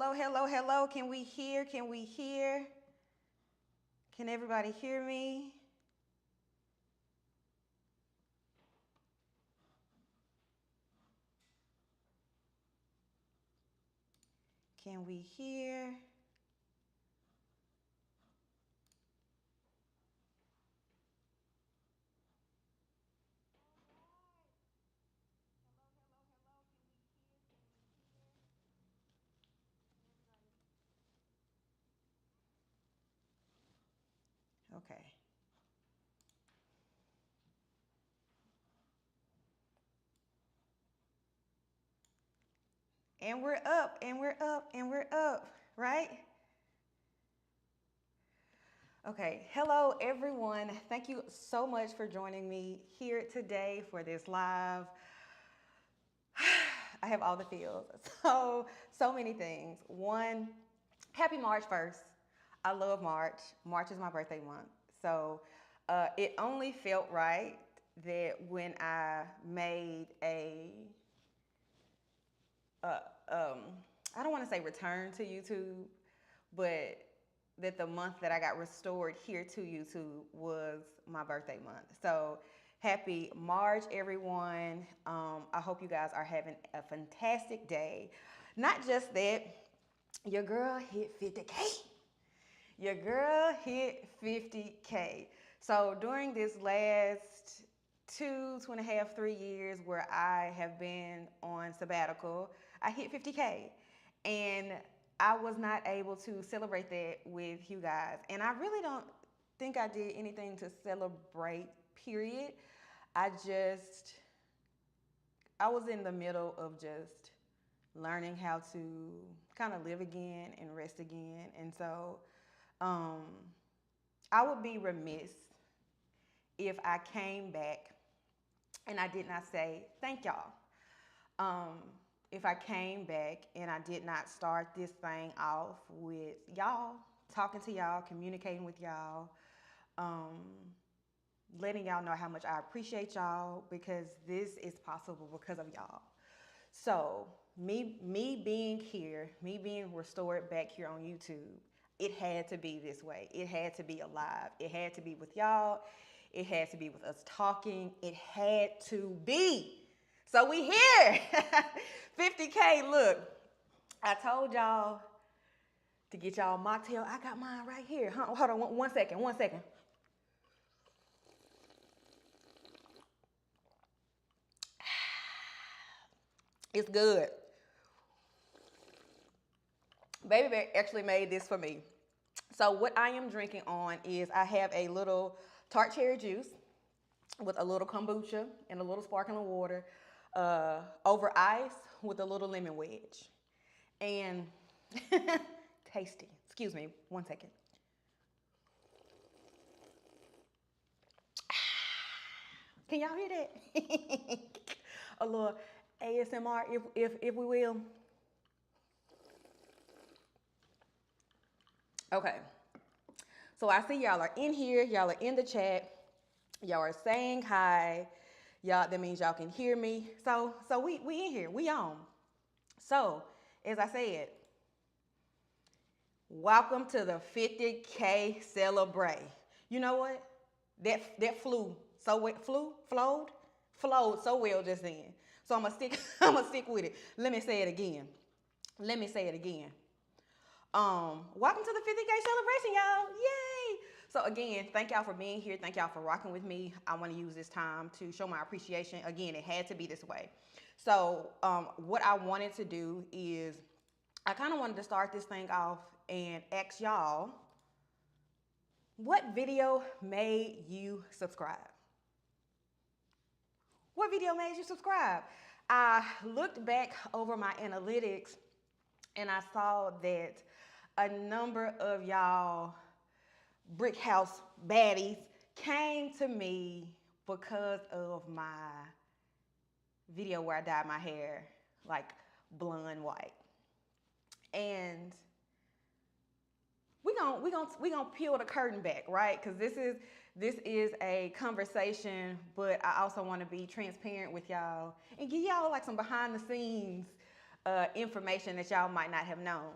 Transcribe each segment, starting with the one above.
Hello, hello, hello. Can we hear? Can we hear? Can everybody hear me? Can we hear? Okay. And we're up, and we're up, and we're up, right? Okay. Hello, everyone. Thank you so much for joining me here today for this live. I have all the feels. So many things. One, happy March 1st. I love March. March is my birthday month. So it only felt right that when I made uh, um, I don't want to say return to YouTube, but that the month that I got restored here to YouTube was my birthday month. So happy March, everyone. I hope you guys are having a fantastic day. Not just that, your girl hit 50K. Your girl hit 50K. So during this last 2.5, 3 years where I have been on sabbatical, I hit 50K. And I was not able to celebrate that with you guys. And I really don't think I did anything to celebrate, period. I was in the middle of just learning how to kind of live again and rest again. And so um, I would be remiss if I came back and I did not say thank y'all. Um, if I came back and I did not start this thing off with y'all, talking to y'all, communicating with y'all, um, letting y'all know how much I appreciate y'all because this is possible because of y'all. So me being here, me being restored back here on YouTube, it had to be this way. It had to be alive. It had to be with y'all. It had to be with us talking. It had to be. So we here. 50K, look. I told y'all to get y'all mocktail. I got mine right here. Hold on one second. It's good. Baby Bear actually made this for me. So what I am drinking on is I have a little tart cherry juice with a little kombucha and a little sparkling water over ice with a little lemon wedge. And tasty. Excuse me, one second. Can y'all hear that? A little ASMR, if we will. Okay. So I see y'all are in here. Y'all are in the chat. Y'all are saying hi. Y'all, that means y'all can hear me. So we in here. We on. So as I said, welcome to the 50K celebrate. You know what? That flowed so well just then. So I'm gonna stick I'm gonna stick with it. Let me say it again. Welcome to the 50K celebration, y'all. Yay! So again, thank y'all for being here. Thank y'all for rocking with me. I want to use this time to show my appreciation. Again, it had to be this way. So what I wanted to do is I kind of wanted to start this thing off and ask y'all, what video made you subscribe? What video made you subscribe? I looked back over my analytics and I saw that a number of y'all brick house baddies came to me because of my video where I dyed my hair like blonde white. And we gonna peel the curtain back, right? Because this is a conversation, but I also want to be transparent with y'all and give y'all like some behind the scenes information that y'all might not have known.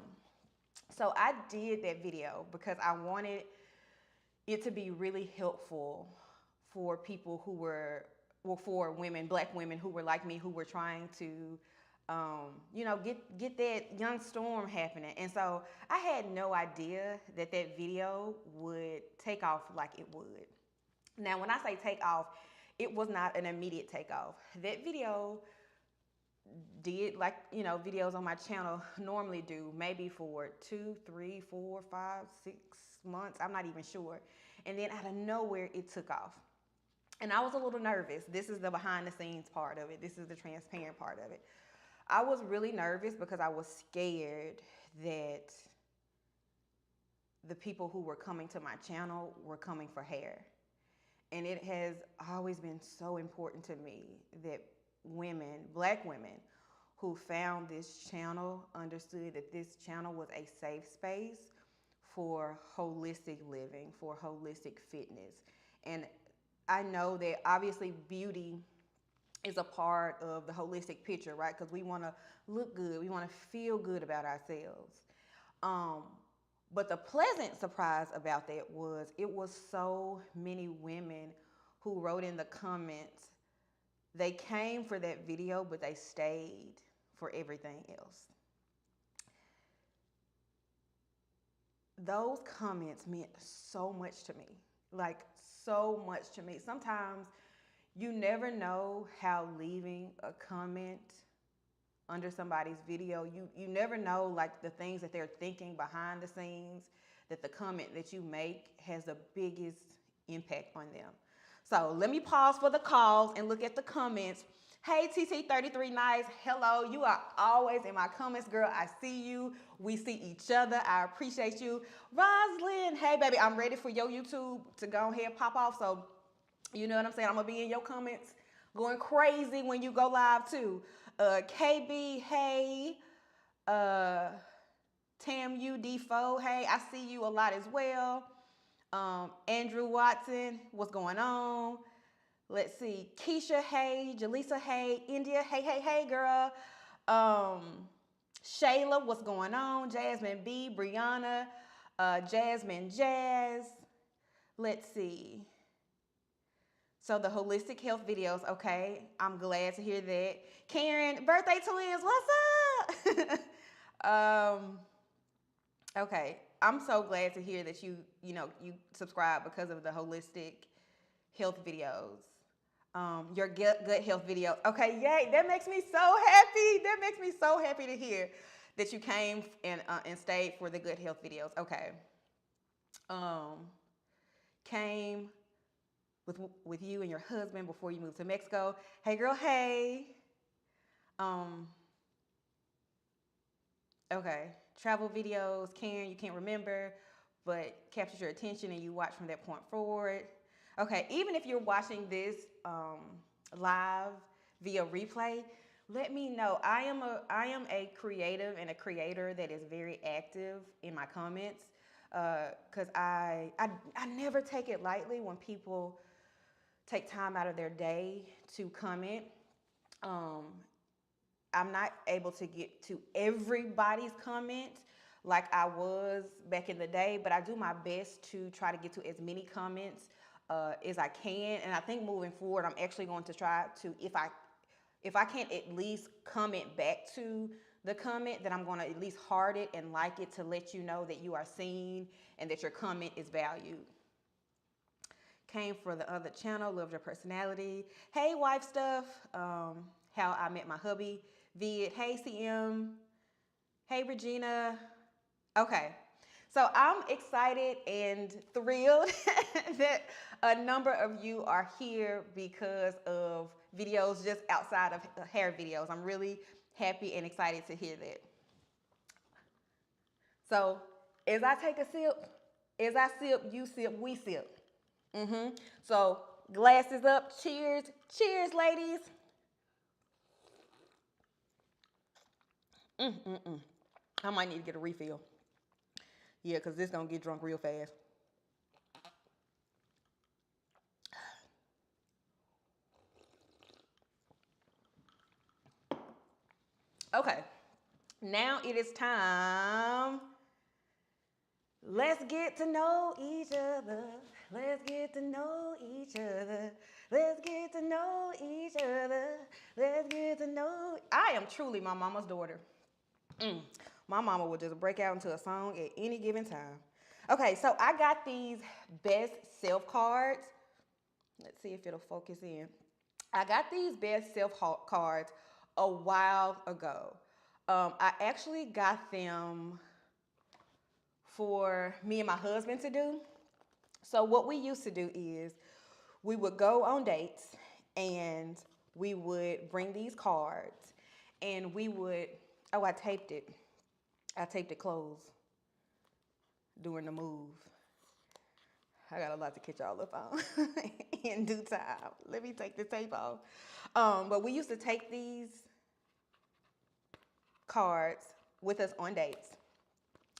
So I did that video because I wanted it to be really helpful for people who were, well, for women, black women who were like me, who were trying to, get that young storm happening. And so I had no idea that that video would take off like it would. Now, when I say take off, it was not an immediate takeoff. That video did, like, videos on my channel normally do, maybe for 2, 3, 4, 5, 6 months. I'm not even sure. And then out of nowhere, it took off. And I was a little nervous. This is the behind the scenes part of it. This is the transparent part of it. I was really nervous because I was scared that the people who were coming to my channel were coming for hair. And it has always been so important to me that women, black women, who found this channel understood that this channel was a safe space for holistic living, for holistic fitness. And I know that obviously beauty is a part of the holistic picture, right? Because we want to look good. We want to feel good about ourselves. But the pleasant surprise about that was it was so many women who wrote in the comments. They came for that video, but they stayed for everything else. Those comments meant so much to me, like so much to me. Sometimes you never know how leaving a comment under somebody's video, you never know like the things that they're thinking behind the scenes, that the comment that you make has the biggest impact on them. So let me pause for the calls and look at the comments. Hey, TT33 Nice. Hello. You are always in my comments, girl. I see you. We see each other. I appreciate you. Roslyn. Hey, baby. I'm ready for your YouTube to go ahead and pop off. So, you know what I'm saying? I'm going to be in your comments going crazy when you go live, too. KB. Hey. Tam UD4. Hey, I see you a lot as well. Andrew Watson. What's going on? Let's see. Keisha, hey. Jaleesa, hey. India, hey, girl. Shayla, what's going on? Jasmine B, Brianna, Jasmine Jazz. Let's see. So the holistic health videos, okay. I'm glad to hear that. Karen, birthday twins, what's up? Okay. I'm so glad to hear that you subscribe because of the holistic health videos. Your gut health videos. Okay, yay, that makes me so happy. That makes me so happy to hear that you came and stayed for the good health videos. Okay. Came with you and your husband before you moved to Mexico. Hey girl, hey. Okay, travel videos, Karen, you can't remember, but captured your attention and you watch from that point forward. Okay, even if you're watching this live via replay, let me know. I am a creative and a creator that is very active in my comments because I never take it lightly when people take time out of their day to comment. I'm not able to get to everybody's comment like I was back in the day, but I do my best to try to get to as many comments as I can. And I think moving forward, I'm actually going to try to, if I can't at least comment back to the comment, then I'm going to at least heart it and like it to let you know that you are seen and that your comment is valued. Came for the other channel, loved your personality. Hey, wife stuff. How I met my hubby. Vid. Hey, CM. Hey, Regina. Okay. So I'm excited and thrilled that a number of you are here because of videos just outside of hair videos. I'm really happy and excited to hear that. So as I take a sip, as I sip, you sip, we sip. So glasses up. Cheers. Cheers, ladies. I might need to get a refill. Yeah, because this is going to get drunk real fast. Okay. Now it is time. Let's get to know each other. Let's get to know each other. Let's get to know each other. Let's get to know. I am truly my mama's daughter. My mama would just break out into a song at any given time. Okay, so I got these best self cards. Let's see if it'll focus in. I got these best self cards a while ago. I actually got them for me and my husband to do. So what we used to do is we would go on dates and we would bring these cards and we would, oh, I taped it. I taped it closed during the move. I got a lot to catch y'all up on in due time. Let me take the tape off. But we used to take these cards with us on dates.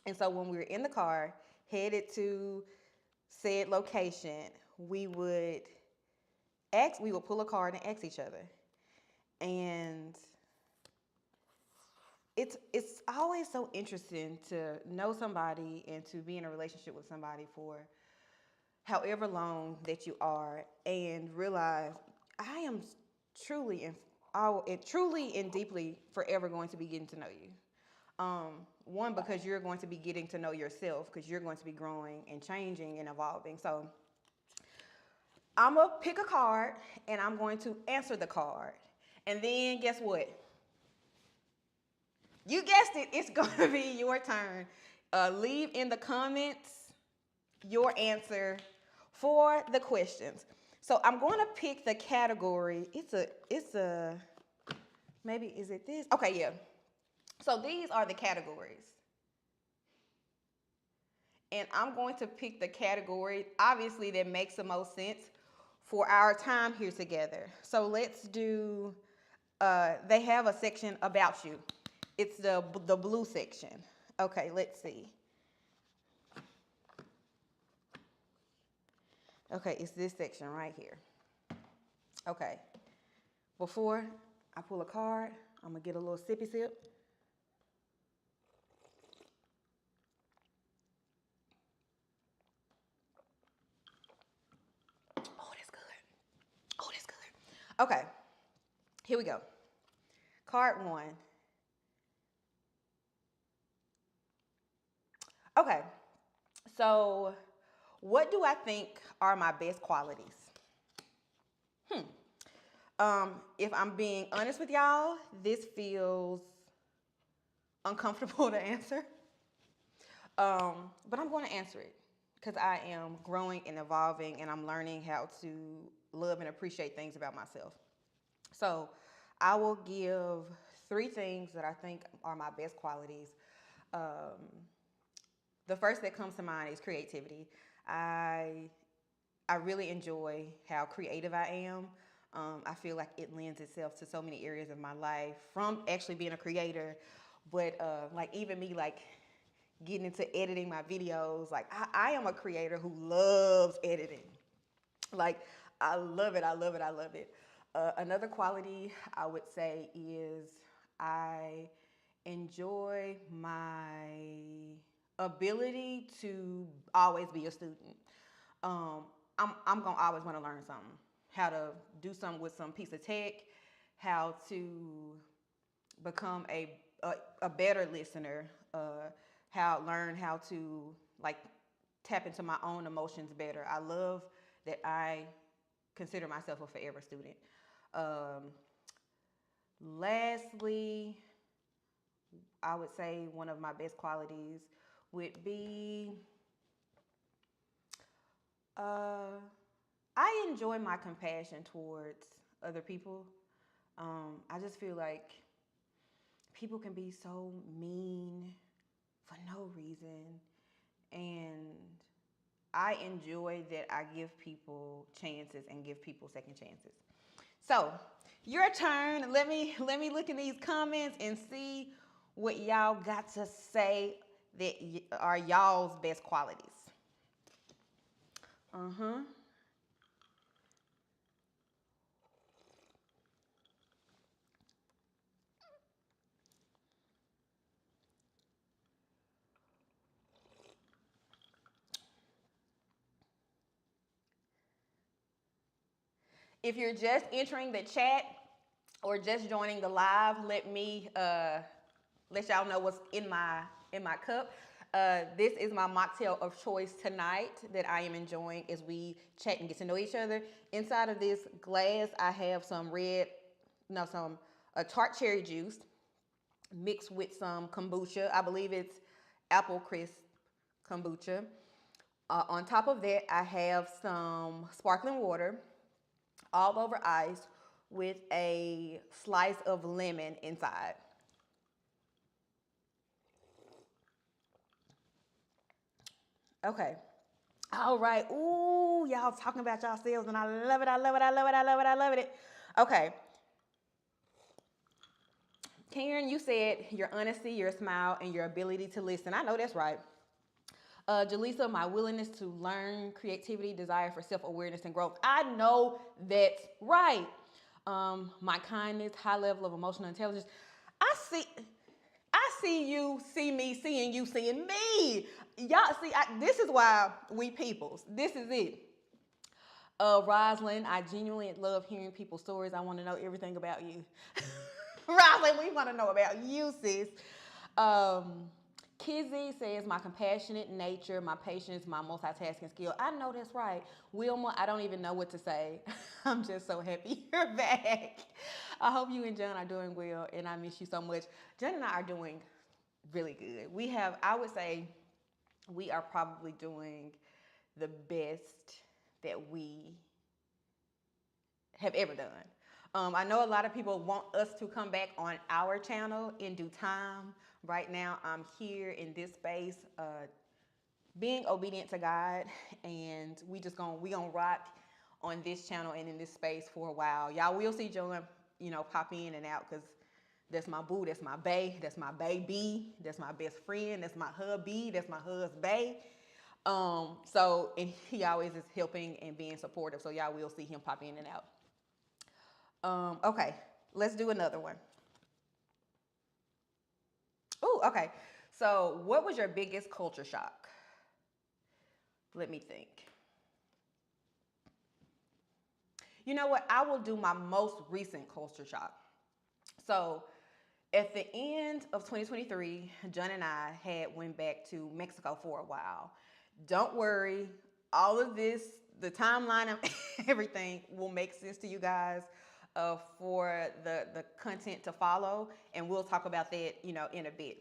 And so when we were in the car, headed to said location, we would pull a card and ask each other. And it's always so interesting to know somebody and to be in a relationship with somebody for however long that you are and realize I am truly and deeply forever going to be getting to know you. One, because you're going to be getting to know yourself, because you're going to be growing and changing and evolving. So I'm going to pick a card and I'm going to answer the card. And then guess what? You guessed it, it's going to be your turn. Leave in the comments your answer for the questions. So I'm going to pick the category. Maybe is it this? Okay, yeah. So these are the categories. And I'm going to pick the category, obviously, that makes the most sense for our time here together. So let's do, they have a section about you. It's the blue section. Okay, let's see. Okay, it's this section right here. Okay, before I pull a card, I'm gonna get a little sippy sip. Oh, that's good. Oh, that's good. Okay, here we go. Card one. Okay, so what do I think are my best qualities? If I'm being honest with y'all, this feels uncomfortable to answer. But I'm going to answer it because I am growing and evolving and I'm learning how to love and appreciate things about myself. So I will give 3 things that I think are my best qualities. The first that comes to mind is creativity. I really enjoy how creative I am. I feel like it lends itself to so many areas of my life, from actually being a creator, but like even me like getting into editing my videos. Like I am a creator who loves editing. Like I love it, I love it, I love it. Another quality I would say is I enjoy my ability to always be a student. I'm gonna always want to learn something. How to do something with some piece of tech, how to become a better listener, learn how to like tap into my own emotions better. I love that I consider myself a forever student. Lastly, I would say one of my best qualities would be I enjoy my compassion towards other people. I just feel like people can be so mean for no reason. And I enjoy that I give people chances and give people second chances. So, your turn. Let me look in these comments and see what y'all got to say that are y'all's best qualities. If you're just entering the chat or just joining the live, let me let y'all know what's in my cup. This is my mocktail of choice tonight that I am enjoying as we chat and get to know each other. Inside of this glass, I have some tart cherry juice mixed with some kombucha. I believe it's apple crisp kombucha. On top of that, I have some sparkling water, all over ice, with a slice of lemon inside. Okay. All right. Ooh, y'all talking about yourselves, and I love it. I love it. I love it. I love it. I love it. Okay. Karen, you said your honesty, your smile, and your ability to listen. I know that's right. Jaleesa, my willingness to learn, creativity, desire for self-awareness and growth. I know that's right. My kindness, high level of emotional intelligence. I see, I see you, see me, seeing you, seeing me. Y'all see, this is why we peoples. This is it. Rosalind, I genuinely love hearing people's stories. I want to know everything about you. Rosalind, we want to know about you, sis. Kizzy says my compassionate nature, my patience, my multitasking skill. I know that's right. Wilma, I don't even know what to say. I'm just so happy you're back. I hope you and John are doing well, and I miss you so much. John and I are doing really good. I would say, we are probably doing the best that we have ever done. I know a lot of people want us to come back on our channel in due time. Right now, I'm here in this space, being obedient to God, and we gonna rock on this channel and in this space for a while. Y'all will see John, pop in and out, because that's my boo, that's my bae, that's my baby, that's my best friend, that's my hubby, that's my husband. And he always is helping and being supportive. So y'all will see him pop in and out. Okay, let's do another one. Oh, okay. So what was your biggest culture shock? Let me think. You know what? I will do my most recent culture shock. So at the end of 2023, John and I had went back to Mexico for a while. Don't worry, all of this, the timeline of everything will make sense to you guys for the content to follow, and we'll talk about that, in a bit.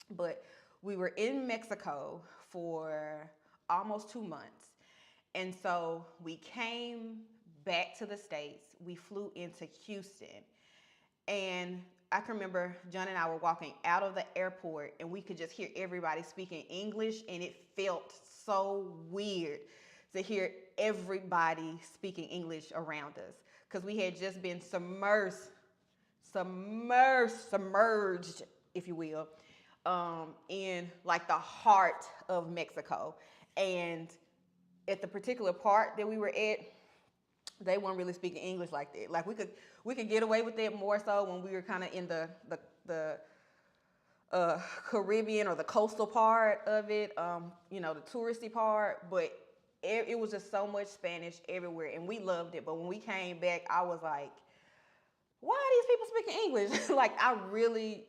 But we were in Mexico for almost 2 months, and so we came back to the States. We flew into Houston, and I can remember John and I were walking out of the airport, and we could just hear everybody speaking English, and it felt so weird to hear everybody speaking English around us, because we had just been submerged, if you will, in like the heart of Mexico. And at the particular part that we were at, they weren't really speaking English like that. Like we could get away with it more so when we were kind of in the Caribbean or the coastal part of it, the touristy part. But it was just so much Spanish everywhere, and we loved it. But when we came back, I was like, why are these people speaking English? Like,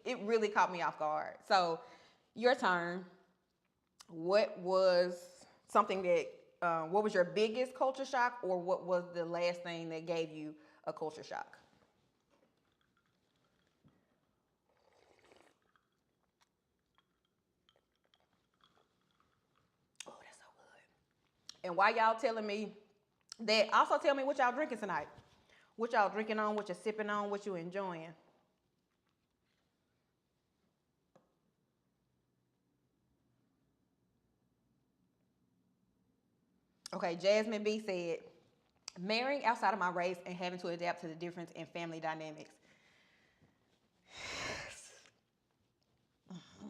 it really caught me off guard. So, your turn. What was something that, what was your biggest culture shock, or what was the last thing that gave you a culture shock? Oh, that's so good. And while y'all telling me that, also tell me what y'all drinking tonight. What y'all drinking on, what you sipping on, what you enjoying. Okay, Jasmine B said, marrying outside of my race and having to adapt to the difference in family dynamics. Mm-hmm.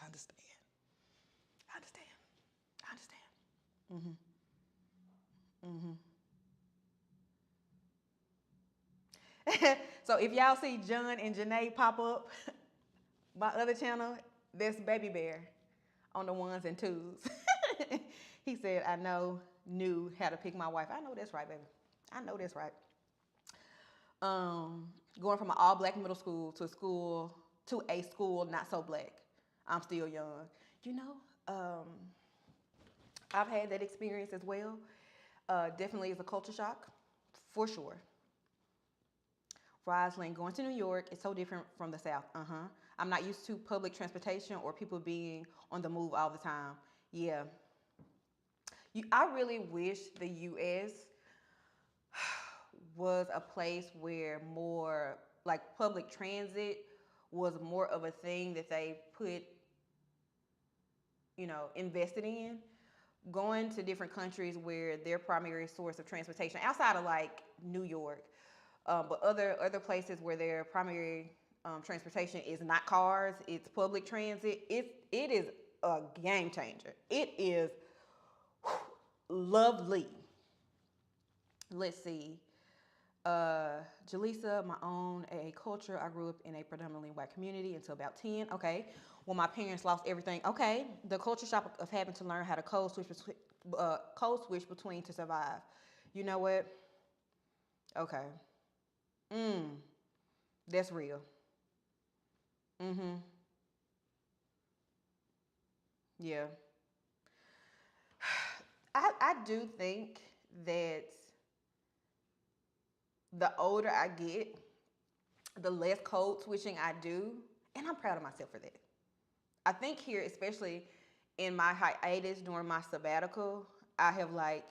I understand. I understand. I understand. Mm-hmm. Mm-hmm. So if y'all see John and Janae pop up, my other channel, that's Baby Bear on the ones and twos. He said, knew how to pick my wife. I know that's right, baby. I know that's right. Going from an all black middle school to a school not so black. I'm still young. You know, I've had that experience as well. Definitely is a culture shock, for sure. Rosalind, going to New York is so different from the South. I'm not used to public transportation or people being on the move all the time. Yeah. I really wish the U.S. was a place where more like public transit was more of a thing that they put, invested in. Going to different countries where their primary source of transportation, outside of like New York, but other places where their primary transportation is not cars, it's public transit. It is a game changer. It is lovely. Let's see. Jaleesa, my own AA culture. I grew up in a predominantly white community until about 10. Okay. When my parents lost everything. Okay. The culture shock of having to learn how to code switch between to survive. You know what? Okay. That's real. Mm-hmm. Yeah. I do think that the older I get, the less code switching I do, and I'm proud of myself for that. I think here, especially in my hiatus during my sabbatical, I have like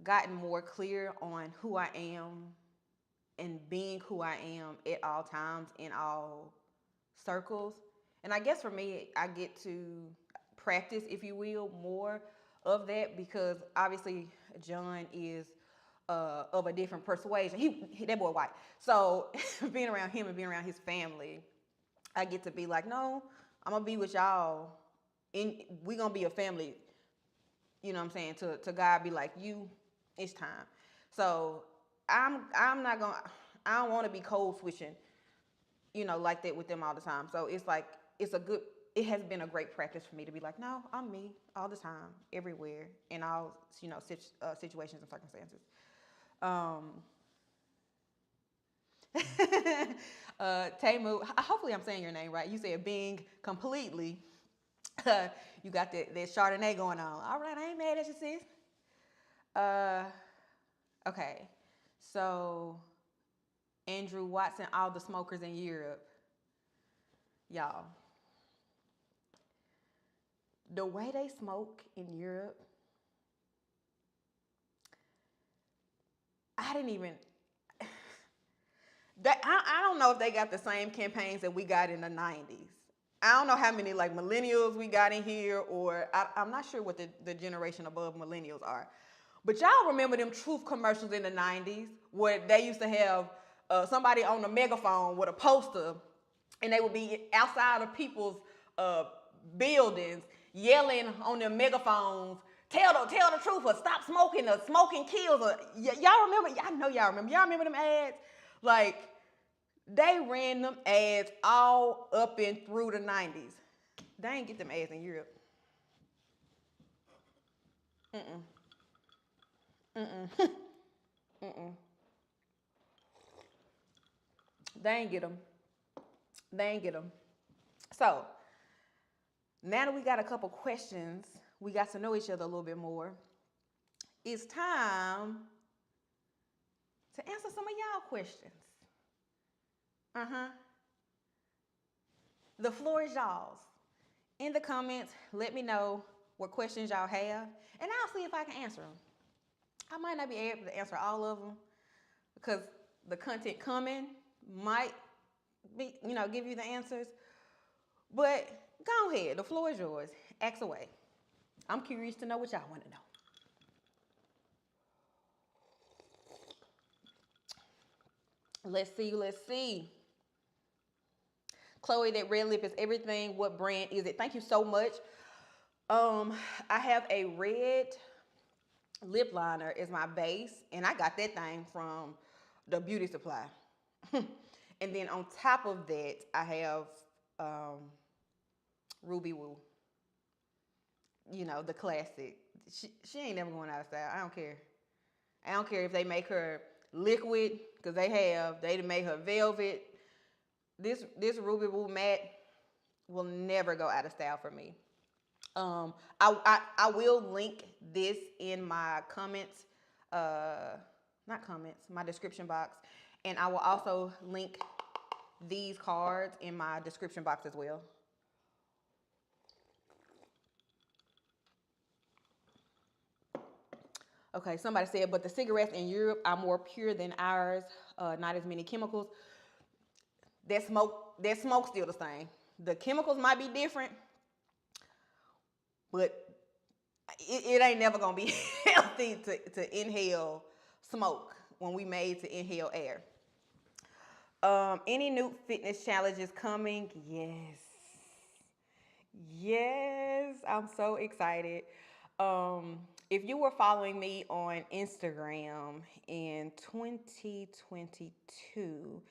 gotten more clear on who I am and being who I am at all times in all circles. And I guess for me, I get to practice, if you will, more of that because obviously John is of a different persuasion. He that boy white. So being around him and being around his family, I get to be like, no, I'm gonna be with y'all, and we gonna be a family. You know what I'm saying? To God be like, it's time. So I'm not gonna. I don't want to be code switching, like that with them all the time. So it's like it has been a great practice for me to be like, no, I'm me all the time, everywhere, in all situations and circumstances. Um, Tamu, hopefully I'm saying your name right. You said being completely. You got that Chardonnay going on. All right, I ain't mad at you, sis. Uh, okay, so Andrew Watson, all the smokers in Europe, y'all. The way they smoke in Europe, I didn't even. I don't know if they got the same campaigns that we got in the 90s. I don't know how many like millennials we got in here, or I'm not sure what the generation above millennials are. But y'all remember them truth commercials in the 90s where they used to have somebody on the megaphone with a poster and they would be outside of people's uh, buildings yelling on their megaphones, tell the truth or stop smoking or smoking kills. Y'all remember? I know y'all remember. Y'all remember them ads? Like, they ran them ads all up and through the 90s. They ain't get them ads in Europe. Mm-mm. Mm-mm. Mm-mm. They ain't get them. They ain't get them. So, now that we got a couple questions, we got to know each other a little bit more. It's time to answer some of y'all questions. Uh-huh. The floor is y'all's. In the comments, let me know what questions y'all have, and I'll see if I can answer them. I might not be able to answer all of them because the content coming might be, give you the answers. But go ahead, the floor is yours. Ask away. I'm curious to know what y'all want to know. Let's see. Chloe, that red lip is everything. What brand is it? Thank you so much. I have a red lip liner as my base, and I got that thing from the beauty supply. And then on top of that, I have Ruby Woo. The classic. She ain't never going out of style. I don't care. I don't care if they make her liquid, because they made her velvet. This Ruby Woo matte will never go out of style for me. I will link this in my comments, not comments, my description box, and I will also link these cards in my description box as well. Okay, somebody said, but the cigarettes in Europe are more pure than ours, not as many chemicals. That smoke's still the same. The chemicals might be different, but it ain't never gonna be healthy to inhale smoke when we made to inhale air. Any new fitness challenges coming? Yes. Yes, I'm so excited. If you were following me on Instagram in 2022,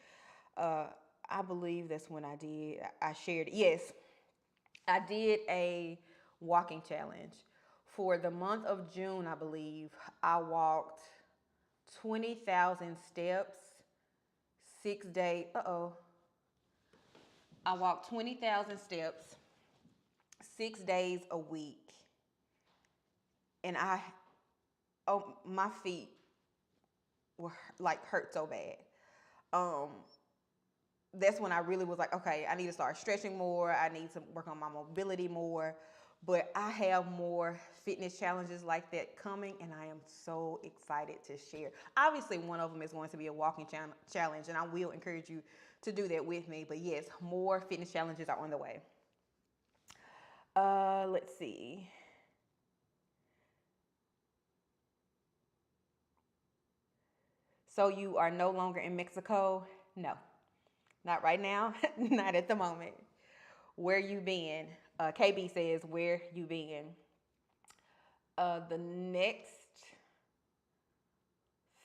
I believe that's when I shared it. Yes, I did a walking challenge. For the month of June, I believe, I walked 20,000 steps, 6 days. I walked 20,000 steps, 6 days a week. And my feet were like hurt so bad. That's when I really was like, okay, I need to start stretching more. I need to work on my mobility more. But I have more fitness challenges like that coming, and I am so excited to share. Obviously, one of them is going to be a walking challenge, and I will encourage you to do that with me. But yes, more fitness challenges are on the way. Let's see. So you are no longer in Mexico? No, not right now. Not at the moment. Where you been? KB says, where you been? The next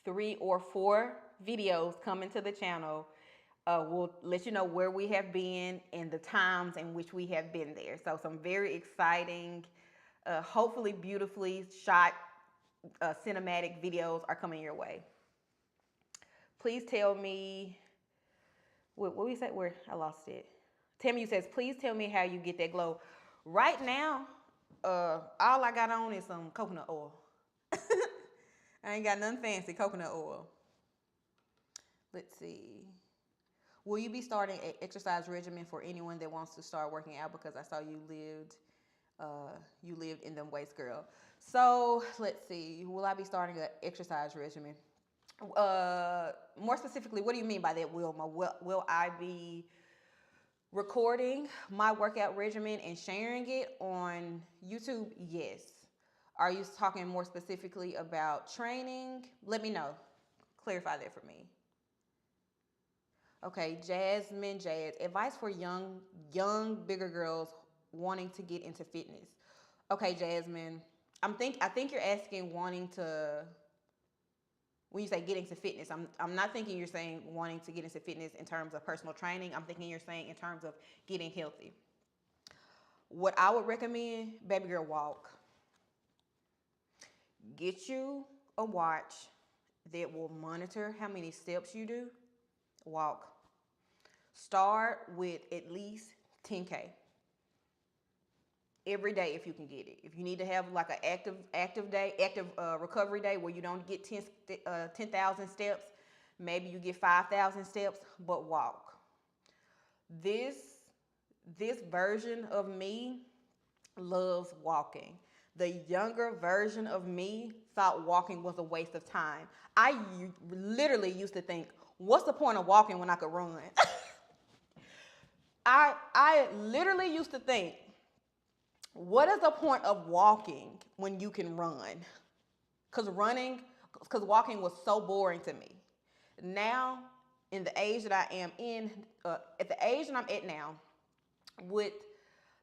3 or 4 videos coming to the channel will let you know where we have been and the times in which we have been there. So some very exciting, hopefully beautifully shot cinematic videos are coming your way. Please tell me, what we say? Where I lost it. Tammy says, please tell me how you get that glow. Right now, all I got on is some coconut oil. I ain't got nothing fancy, coconut oil. Let's see. Will you be starting an exercise regimen for anyone that wants to start working out? Because I saw you lived in them weights, girl. So let's see. Will I be starting an exercise regimen? More specifically, what do you mean by that, Wilma? Will I be recording my workout regimen and sharing it on YouTube? Yes. Are you talking more specifically about training? Let me know. Clarify that for me. Okay, Jasmine Jazz. Advice for young, bigger girls wanting to get into fitness. Okay, Jasmine. I think you're asking wanting to. When you say get into fitness, I'm not thinking you're saying wanting to get into fitness in terms of personal training. I'm thinking you're saying in terms of getting healthy. What I would recommend, baby girl, walk. Get you a watch that will monitor how many steps you do. Walk. Start with at least 10K. Every day if you can get it. If you need to have like an active recovery day where you don't get 10,000 steps, maybe you get 5,000 steps, but walk. This version of me loves walking. The younger version of me thought walking was a waste of time. I literally used to think, what's the point of walking when I could run? I literally used to think, what is the point of walking when you can run? Because walking was so boring to me. Now, in the age that I am in, at the age that I'm at now, with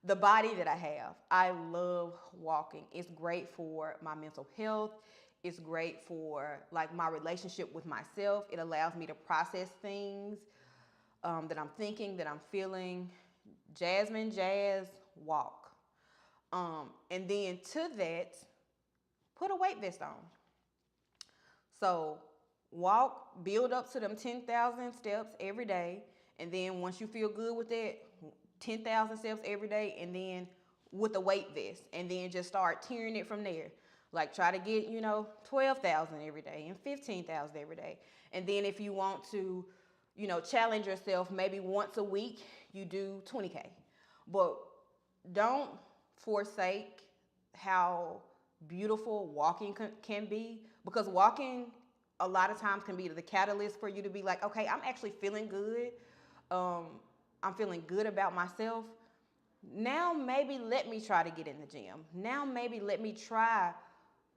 the body that I have, I love walking. It's great for my mental health. It's great for like my relationship with myself. It allows me to process things that I'm thinking, that I'm feeling. Jasmine Jazz, walk. And then to that, put a weight vest on. So walk, build up to them 10,000 steps every day. And then once you feel good with that, 10,000 steps every day. And then with a weight vest. And then just start tearing it from there. Like try to get, 12,000 every day and 15,000 every day. And then if you want to, challenge yourself, maybe once a week, you do 20K. But don't forsake how beautiful walking can be, because walking a lot of times can be the catalyst for you to be like, okay, I'm actually feeling good. Um, I'm feeling good about myself. Now maybe let me try to get in the gym. Now maybe let me try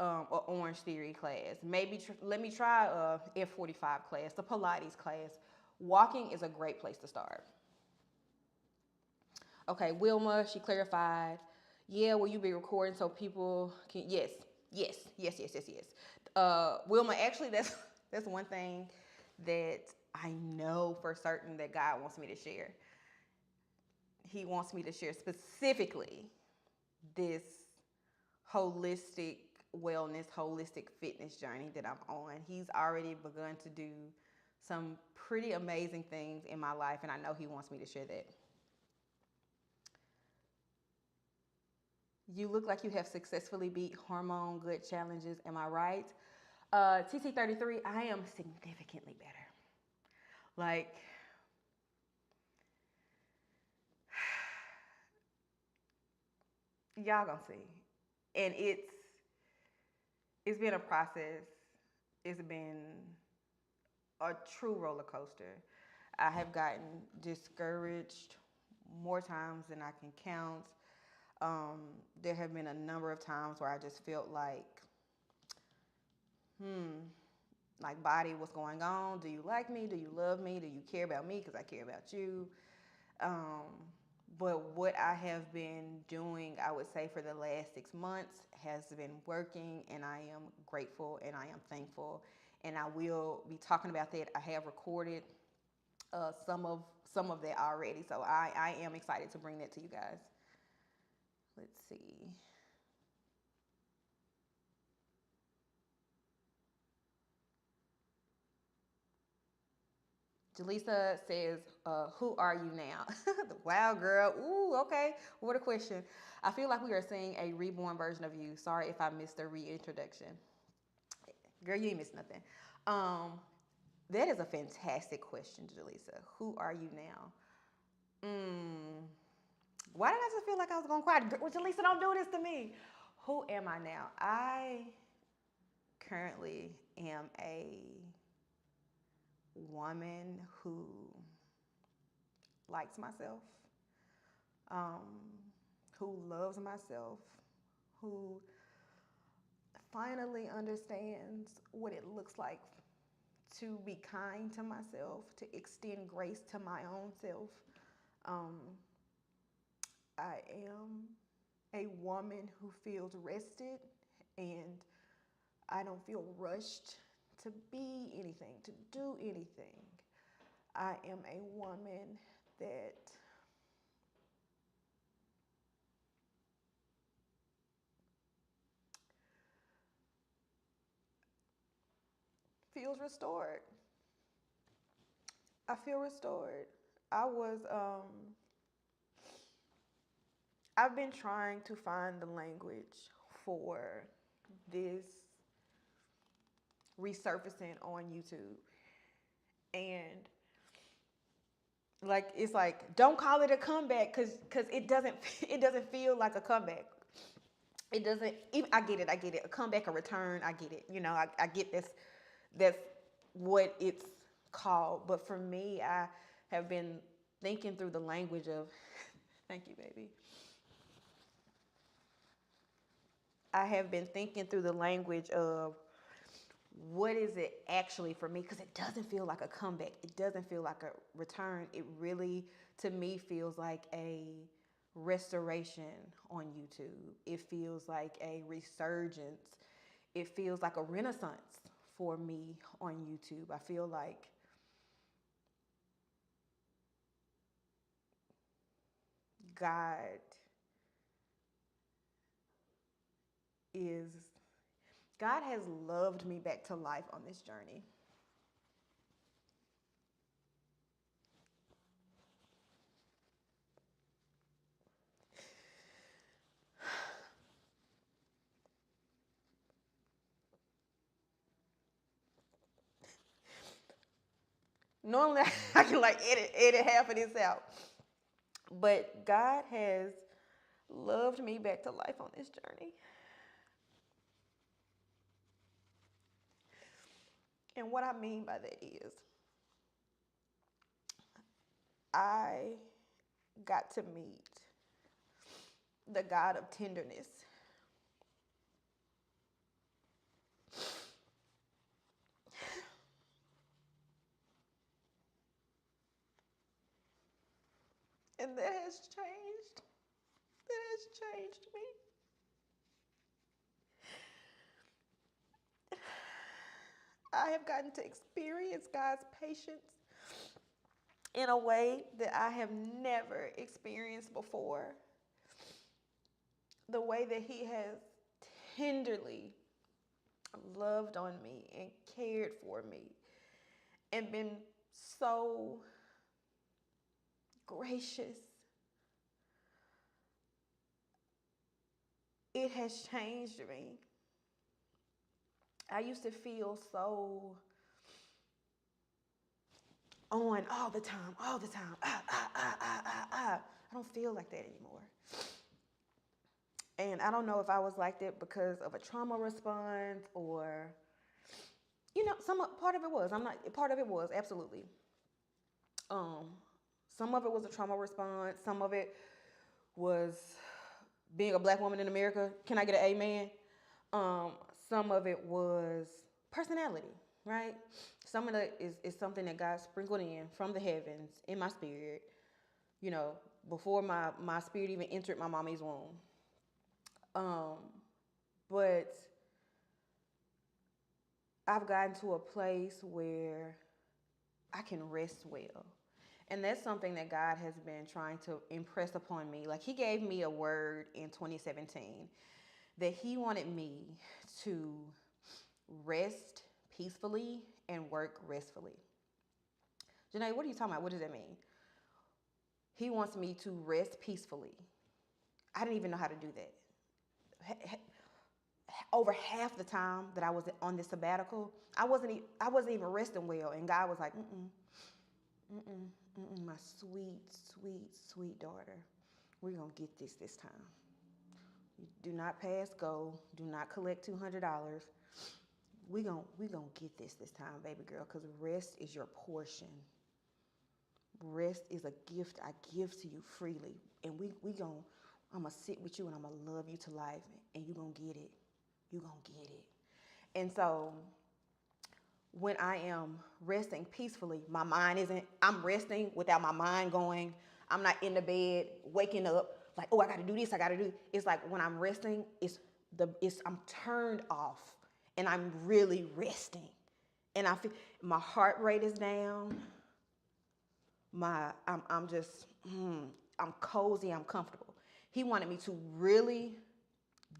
a Orange Theory class. Maybe let me try a F45 class, a Pilates class. Walking is a great place to start. Okay, Wilma, she clarified. Yeah, will you be recording so people can? Yes, yes, yes, yes, yes, yes. Wilma, actually, that's one thing that I know for certain that God wants me to share. He wants me to share specifically this holistic wellness, holistic fitness journey that I'm on. He's already begun to do some pretty amazing things in my life, and I know he wants me to share that. You look like you have successfully beat hormone good challenges. Am I right? TT33, I am significantly better. Like, y'all gonna see. And it's been a process. It's been a true roller coaster. I have gotten discouraged more times than I can count. There have been a number of times where I just felt hmm, like, body, what's going on? Do you like me? Do you love me? Do you care about me? Because I care about you. Um, but what I have been doing, I would say, for the last 6 months has been working, and I am grateful and I am thankful. And I will be talking about that. I have recorded some of that already, so I am excited to bring that to you guys. Let's see. Jaleesa says, who are you now? Wow, girl. Ooh, okay. What a question. I feel like we are seeing a reborn version of you. Sorry if I missed the reintroduction. Girl, you ain't missed nothing. Um, that is a fantastic question, Jaleesa. Who are you now? Mm, why did I just feel like I was going to cry? Well, Jaleesa, don't do this to me. Who am I now? I currently am a woman who likes myself, um, who loves myself, who finally understands what it looks like to be kind to myself, to extend grace to my own self. Um, I am a woman who feels rested, and I don't feel rushed to be anything, to do anything. I am a woman that feels restored. I feel restored. I was I've been trying to find the language for this resurfacing on YouTube. And like, it's like, don't call it a comeback, cuz it doesn't feel like a comeback. It doesn't even, I get it. A comeback, a return, I get it. I get this. That's what it's called. But for me, I have been thinking through the language of thank you, baby. I have been thinking through the language of what is it actually for me, because it doesn't feel like a comeback. It doesn't feel like a return. It really, to me, feels like a restoration on YouTube. It feels like a resurgence. It feels like a renaissance for me on YouTube. I feel like God is God has loved me back to life on this journey. Normally, I can like edit half of this out. But God has loved me back to life on this journey. And what I mean by that is, I got to meet the God of tenderness. And that has changed. That has changed me. I have gotten to experience God's patience in a way that I have never experienced before. The way that He has tenderly loved on me and cared for me and been so gracious. It has changed me. I used to feel so on all the time. I don't feel like that anymore. And I don't know if I was like that because of a trauma response or, part of it was. Part of it was, absolutely. Some of it was a trauma response. Some of it was being a black woman in America. Can I get an amen? Some of it was personality, right? Some of it is something that God sprinkled in from the heavens in my spirit, before my spirit even entered my mommy's womb. But I've gotten to a place where I can rest well. And that's something that God has been trying to impress upon me. Like, He gave me a word in 2017 that He wanted me to rest peacefully and work restfully. Janae, what are you talking about? What does that mean? He wants me to rest peacefully. I didn't even know how to do that. Over half the time that I was on this sabbatical, I wasn't even resting well. And God was like, my sweet, sweet, sweet daughter, we're going to get this time. Do not pass go. Do not collect $200. We're gonna get this time, baby girl, because rest is your portion. Rest is a gift I give to you freely. And I'm going to sit with you and I'm going to love you to life. And you're going to get it. You're going to get it. And so when I am resting peacefully, my mind I'm resting without my mind going. I'm not in the bed, waking up, like, oh, I got to do this, I got to do. It's like when I'm resting, I'm turned off and I'm really resting. And I feel my heart rate is down. I'm cozy, I'm comfortable. He wanted me to really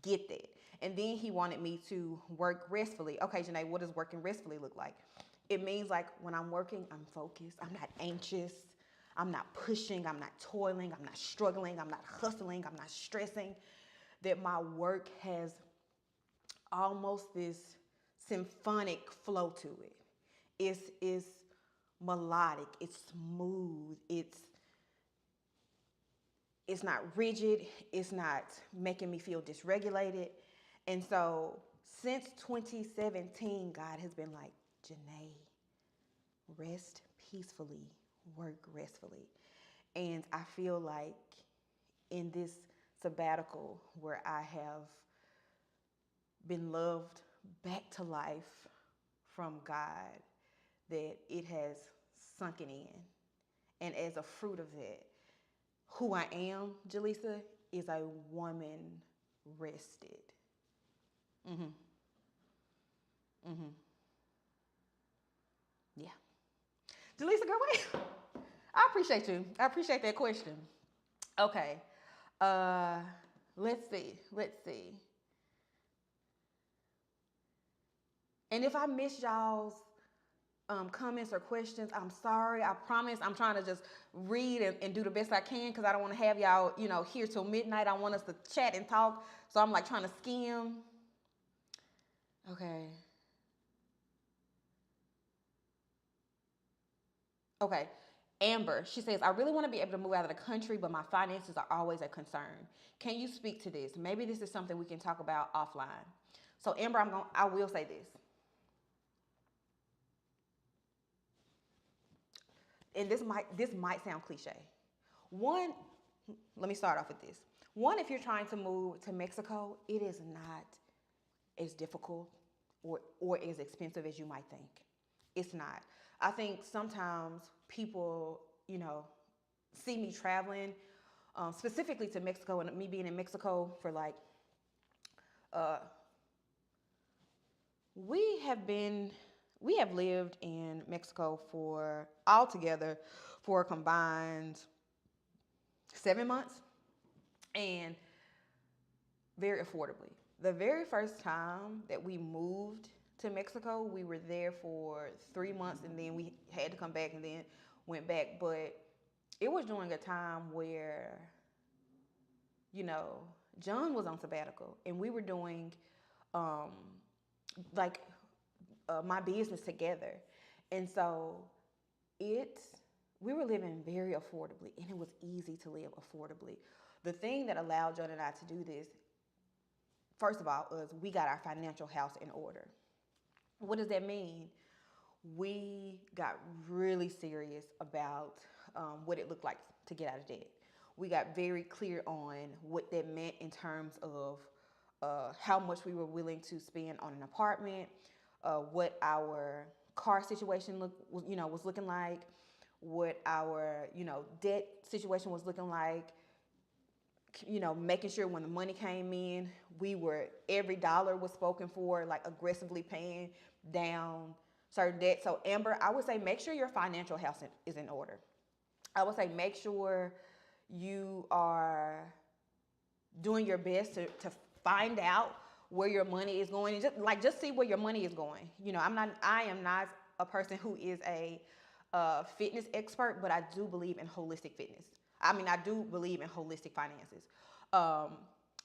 get that. And then He wanted me to work restfully. Okay, Janae, what does working restfully look like? It means like when I'm working, I'm focused. I'm not anxious. I'm not pushing. I'm not toiling. I'm not struggling. I'm not hustling. I'm not stressing. That my work has almost this symphonic flow to it. It's melodic. It's smooth. It's not rigid. It's not making me feel dysregulated. And so since 2017, God has been like, Janae, rest peacefully, work restfully. And I feel like in this sabbatical where I have been loved back to life from God, that it has sunken in. And as a fruit of that, who I am, Jaleesa, is a woman rested. Yeah. Jaleesa, girl, wait. I appreciate you. I appreciate that question. Okay. Let's see. And if I miss y'all's comments or questions, I'm sorry. I promise I'm trying to just read and do the best I can because I don't want to have y'all, here till midnight. I want us to chat and talk. So I'm like trying to skim. Okay. Okay. Amber, she says, I really want to be able to move out of the country, but my finances are always a concern. Can you speak to this? Maybe this is something we can talk about offline. So Amber, I will say this. And this might sound cliche. One, let me start off with this. One, if you're trying to move to Mexico, it is not as difficult or as expensive as you might think. It's not. I think sometimes people, see me traveling, specifically to Mexico, and me being in Mexico for like, uh, we have been, we have lived in Mexico for altogether for a combined 7 months, and very affordably. The very first time that we moved to Mexico, we were there for 3 months, and then we had to come back and then went back. But it was during a time where, you know, John was on sabbatical, and we were doing um, like my business together, and so it we were living very affordably, and it was easy to live affordably. The thing that allowed John and I to do this, first of all, is we got our financial house in order. What does that mean? We got really serious about what it looked like to get out of debt. We got very clear on what that meant in terms of how much we were willing to spend on an apartment, what our car situation was looking like, what our debt situation was looking like. Making sure when the money came in, every dollar was spoken for, like aggressively paying down certain debt. So Amber, I would say make sure your financial house is in order. I would say make sure you are doing your best to find out where your money is going, and just see where your money is going. I am not a person who is a fitness expert, but I do believe in holistic fitness. I do believe in holistic finances.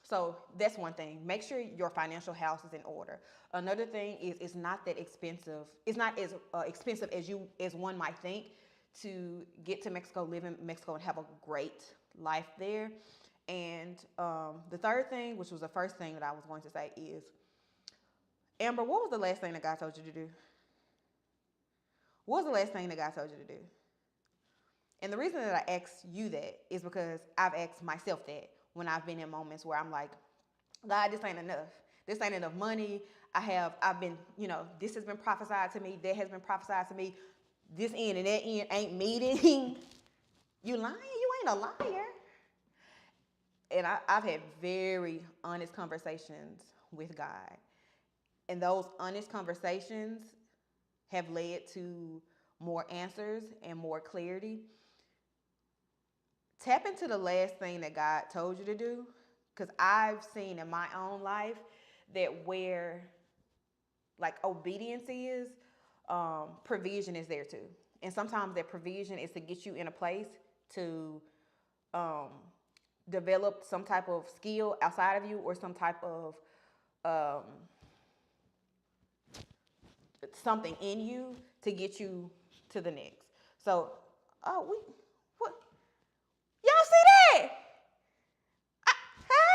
So that's one thing. Make sure your financial house is in order. Another thing is it's not that expensive. It's not as expensive as one might think to get to Mexico, live in Mexico, and have a great life there. And the third thing, which was the first thing that I was going to say, is Amber, what was the last thing that God told you to do? What was the last thing that God told you to do? And the reason that I asked you that is because I've asked myself that when I've been in moments where I'm like, God, this ain't enough. This ain't enough money. I've been, this has been prophesied to me. That has been prophesied to me. This end and that end ain't meeting. You lying? You ain't a liar. And I've had very honest conversations with God. And those honest conversations have led to more answers and more clarity. Tap into the last thing that God told you to do, because I've seen in my own life that where like obedience is, provision is there too. And sometimes that provision is to get you in a place to develop some type of skill outside of you, or some type of um, something in you to get you to the next. So, what? Y'all see that? Hey,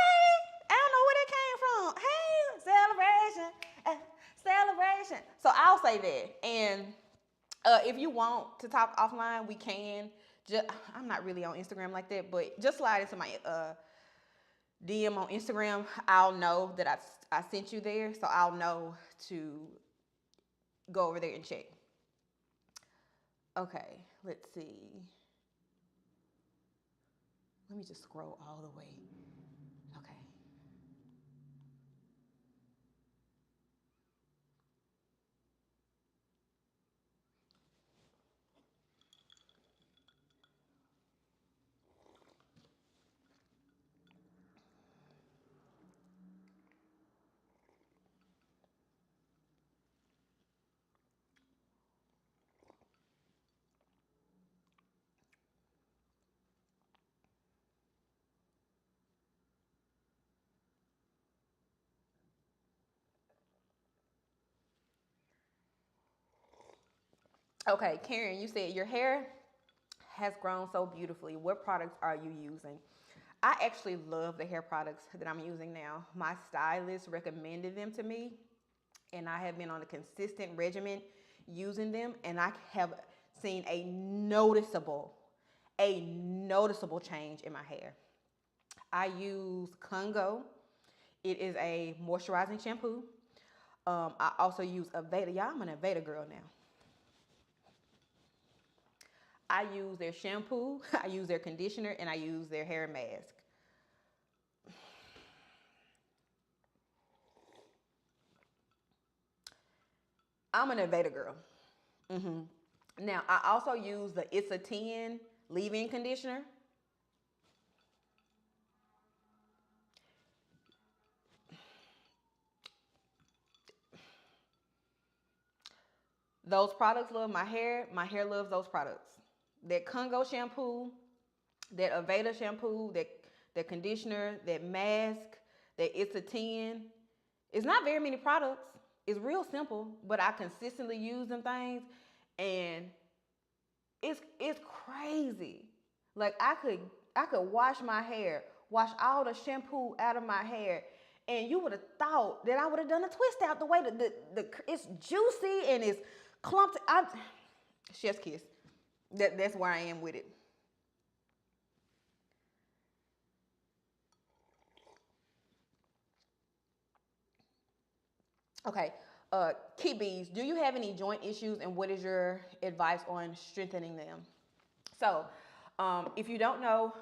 I don't know where that came from. Hey, celebration, celebration. So I'll say that. And if you want to talk offline, we can. I'm not really on Instagram like that, but just slide into my DM on Instagram. I'll know that I sent you there, so I'll know to go over there and check. Okay, let's see. Let me just scroll all the way. Okay. Okay, Karen, you said your hair has grown so beautifully. What products are you using? I actually love the hair products that I'm using now. My stylist recommended them to me, and I have been on a consistent regimen using them, and I have seen a noticeable change in my hair. I use Congo. It is a moisturizing shampoo. I also use Aveda. Y'all, I'm an Aveda girl now. I use their shampoo, I use their conditioner, and I use their hair mask. I'm an Aveda girl. Now, I also use the It's a 10 leave-in conditioner. Those products love my hair. My hair loves those products. That Congo shampoo, that Aveda shampoo, that conditioner, that mask, that It's a 10. It's not very many products. It's real simple, but I consistently use them things, and it's crazy. Like I could wash my hair, wash all the shampoo out of my hair, and you would have thought that I would have done a twist out the way that the it's juicy and it's clumped. I chef's kiss. That's where I am with it. Okay. Key bees. Do you have any joint issues, and what is your advice on strengthening them? So, if you don't know,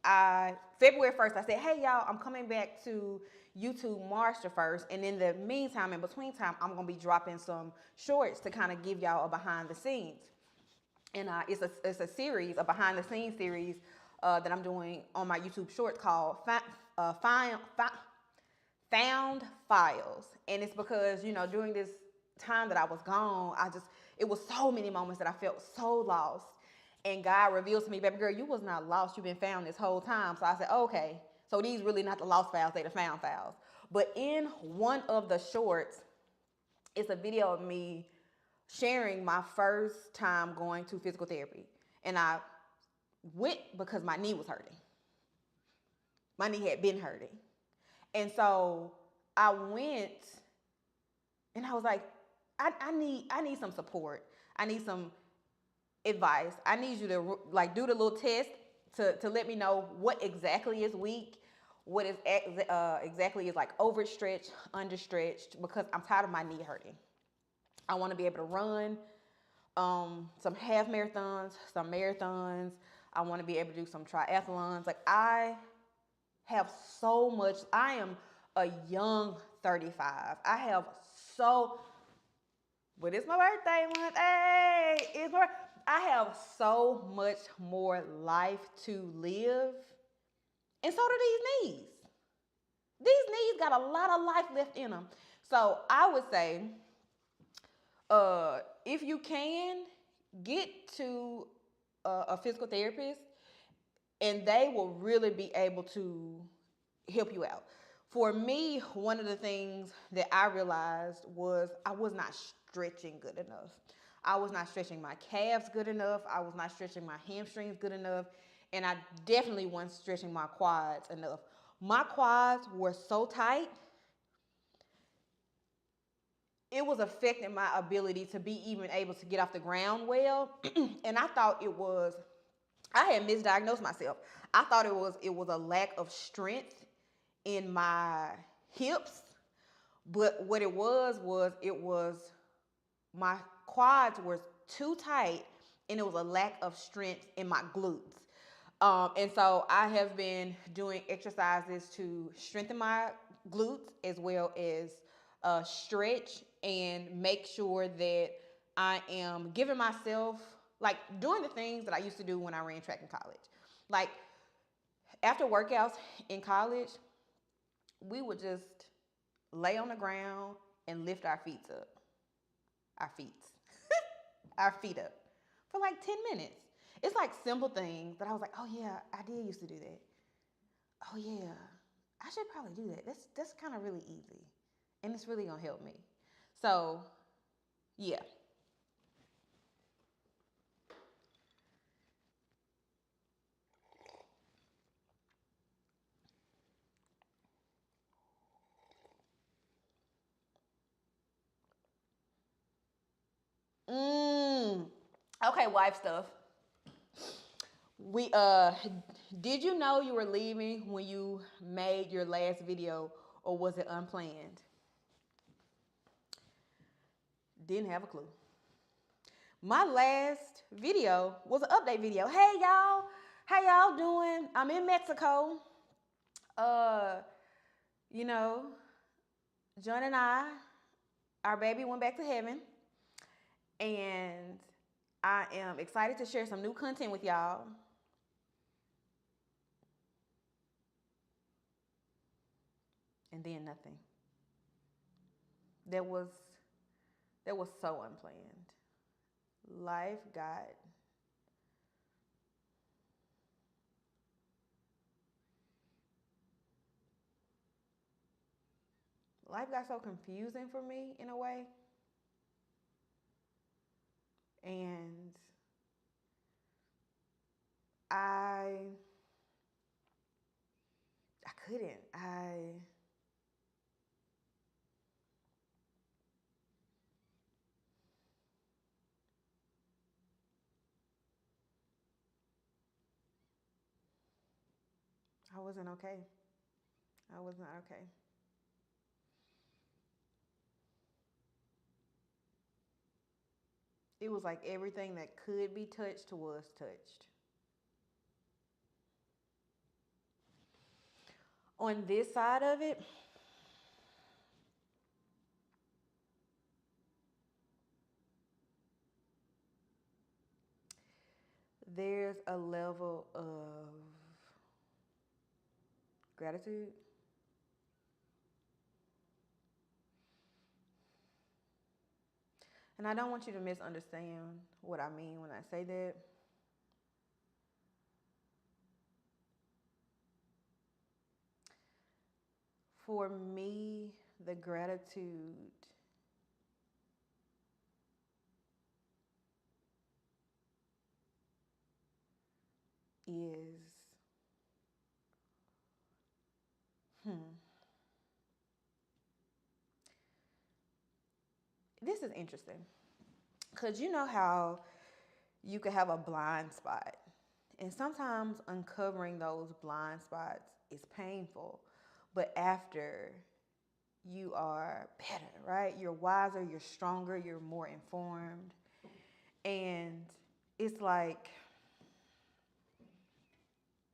I February 1st I said, "Hey y'all, I'm coming back to YouTube March the 1st, and in the meantime, in between time, I'm gonna be dropping some shorts to kind of give y'all a behind the scenes." And it's a series, a behind the scenes series that I'm doing on my YouTube Shorts called Found Files. And it's because, during this time that I was gone, it was so many moments that I felt so lost. And God reveals to me, baby girl, you was not lost. You've been found this whole time. So I said, okay. So these really not the lost files, they the found files. But in one of the shorts, it's a video of me sharing my first time going to physical therapy. And I went because my knee was hurting. My knee had been hurting. And so I went and I was like, I need some support. I need some advice. I need you to like do the little test to let me know what exactly is weak, what is exactly is like overstretched, understretched, because I'm tired of my knee hurting. I want to be able to run some half marathons, some marathons. I want to be able to do some triathlons. Like I have so much. I am a young 35. I have so, but it's my birthday month. Hey, I have so much more life to live. And so do these knees. These knees got a lot of life left in them. So I would say, if you can, get to a physical therapist, and they will really be able to help you out. For me, one of the things that I realized was I was not stretching good enough. I was not stretching my calves good enough. I was not stretching my hamstrings good enough. And I definitely wasn't stretching my quads enough. My quads were so tight, it was affecting my ability to be even able to get off the ground well. And I thought I had misdiagnosed myself. I thought it was a lack of strength in my hips, but what it was my quads were too tight, and it was a lack of strength in my glutes. And so I have been doing exercises to strengthen my glutes as well as stretch and make sure that I am giving myself, like, doing the things that I used to do when I ran track in college. Like, after workouts in college, we would just lay on the ground and lift our feet up. Our feet. Our feet up for like 10 minutes. It's like simple things, but I was like, oh yeah, I did used to do that. Oh yeah, I should probably do that. That's kind of really easy, and it's really gonna help me. So yeah, Okay, wife stuff. We did you know you were leaving when you made your last video, or was it unplanned? Didn't have a clue. My last video was an update video. Hey y'all, how y'all doing? I'm in Mexico. Uh, you know, John and our baby went back to heaven, and I am excited to share some new content with y'all. And then nothing. That was that was so unplanned. Life got life got so confusing for me in a way. And I I couldn't. I wasn't okay. I was not okay. It was like everything that could be touched was touched. On this side of it, there's a level of gratitude. And I don't want you to misunderstand what I mean when I say that. For me, the gratitude is, hmm, this is interesting. Because you know how you could have a blind spot. And sometimes uncovering those blind spots is painful. But after, you are better, right? You're wiser, you're stronger, you're more informed. And it's like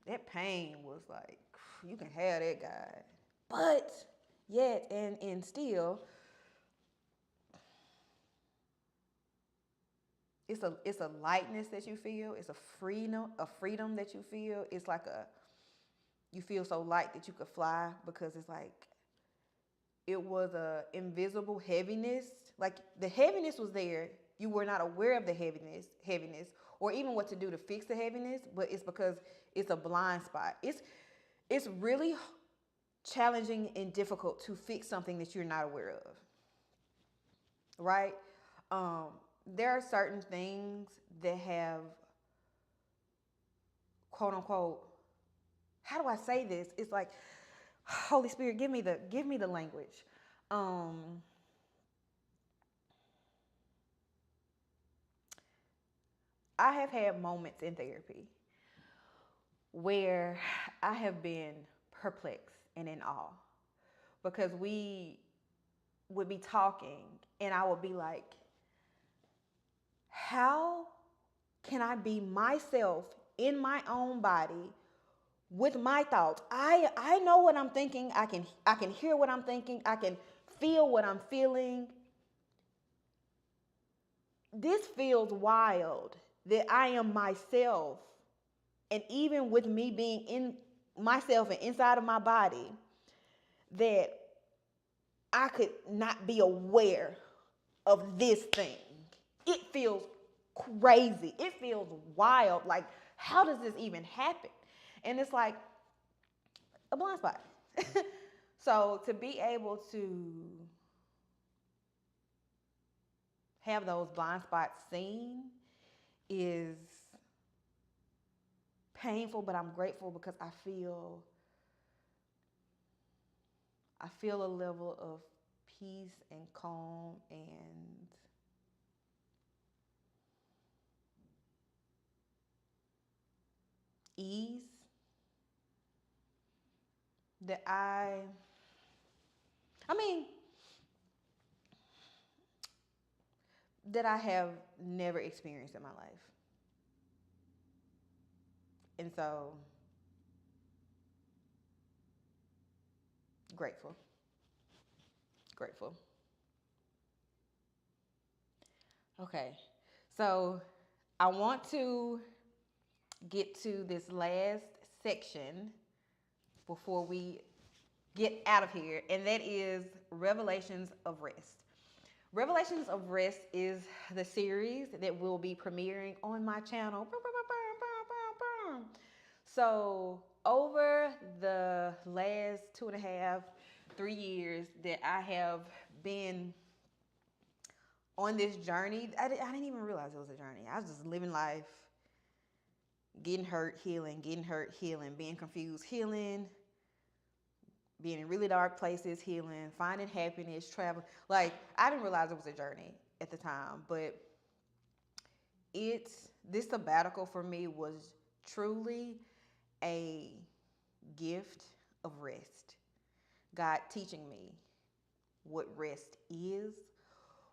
that pain was like, you can have that guy. But yet and still, it's a lightness that you feel. It's a freedom that you feel. It's like you feel so light that you could fly, because it's like it was a invisible heaviness. Like the heaviness was there. You were not aware of the heaviness, or even what to do to fix the heaviness. But it's because it's a blind spot. It's really challenging and difficult to fix something that you're not aware of, right? Um, there are certain things that have, quote unquote, how do I say this? It's like, Holy Spirit, give me the language. Um, I have had moments in therapy where I have been perplexed and in awe, because we would be talking and I would be like, how can I be myself in my own body with my thoughts? I know what I'm thinking. I can hear what I'm thinking. I can feel what I'm feeling. This feels wild that I am myself, and even with me being in myself and inside of my body, that I could not be aware of this thing. It feels crazy. It feels wild. Like, how does this even happen? And it's like a blind spot. So to be able to have those blind spots seen is painful, but I'm grateful, because I feel a level of peace and calm, and ease that I mean, that I have never experienced in my life. And so, grateful. Grateful. Okay. So, I want to get to this last section before we get out of here, and that is Revelations of Rest. Revelations of Rest is the series that will be premiering on my channel. So, over the last 2.5, 3 years that I have been on this journey, I didn't even realize it was a journey. I was just living life, getting hurt, healing, being confused, healing, being in really dark places, healing, finding happiness, traveling. Like, I didn't realize it was a journey at the time, but this sabbatical for me was truly a gift of rest. God teaching me what rest is,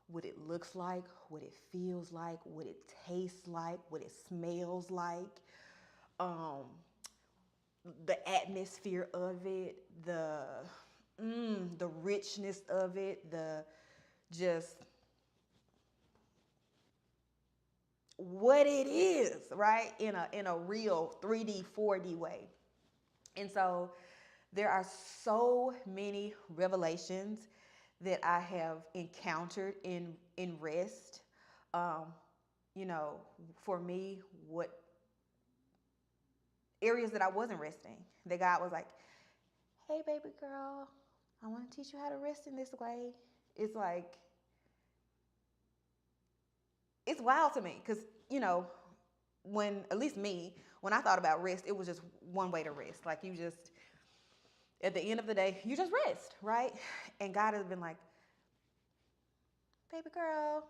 what it looks like, what it feels like, what it tastes like, what it smells like, the atmosphere of it, the richness of it, the just what it is, right? In a real 3D, 4D way. And so there are so many revelations that I have encountered in rest. Um, for me, what areas that I wasn't resting, that God was like, "Hey, baby girl, I want to teach you how to rest in this way." It's like, it's wild to me because, when, at least me, when I thought about rest, it was just one way to rest. Like, you just, at the end of the day, you just rest, right? And God has been like, "Baby girl,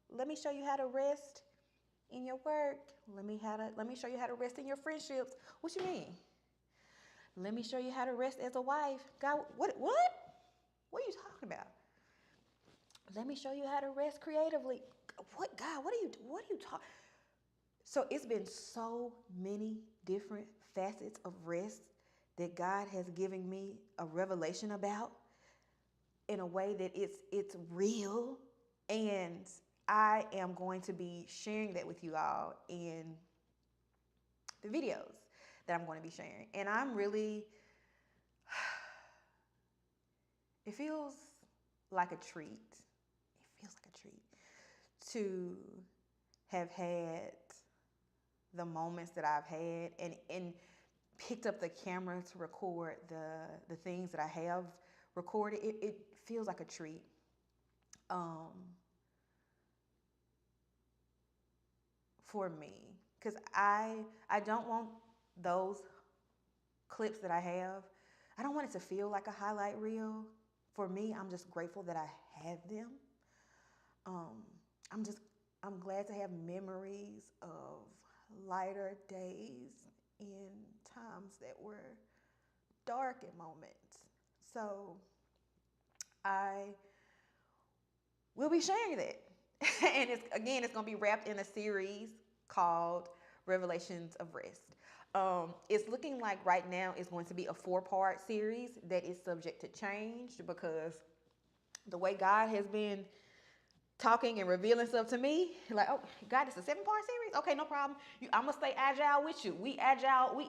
let me show you how to rest in your work. Let me show you how to rest in your friendships." What you mean? "Let me show you how to rest as a wife." God, what? What are you talking about? "Let me show you how to rest creatively." What, God? What are you talking? So it's been so many different facets of rest that God has given me a revelation about in a way that it's real, and I am going to be sharing that with you all in the videos that I'm going to be sharing. And I'm really, it feels like a treat. It feels like a treat to have had the moments that I've had and picked up the camera to record the things that I have recorded. It feels like a treat. For me, because I don't want those clips that I don't want it to feel like a highlight reel. For me, I'm just grateful that I have them. Um, I'm just I'm glad to have memories of lighter days in times that were dark in moments. So I will be sharing that. And it's going to be wrapped in a series called Revelations of Rest. It's looking like right now it's going to be a 4-part series that is subject to change because the way God has been talking and revealing stuff to me, like, "Oh, God, it's a 7-part series? Okay, no problem. I'm going to stay agile with you. We agile.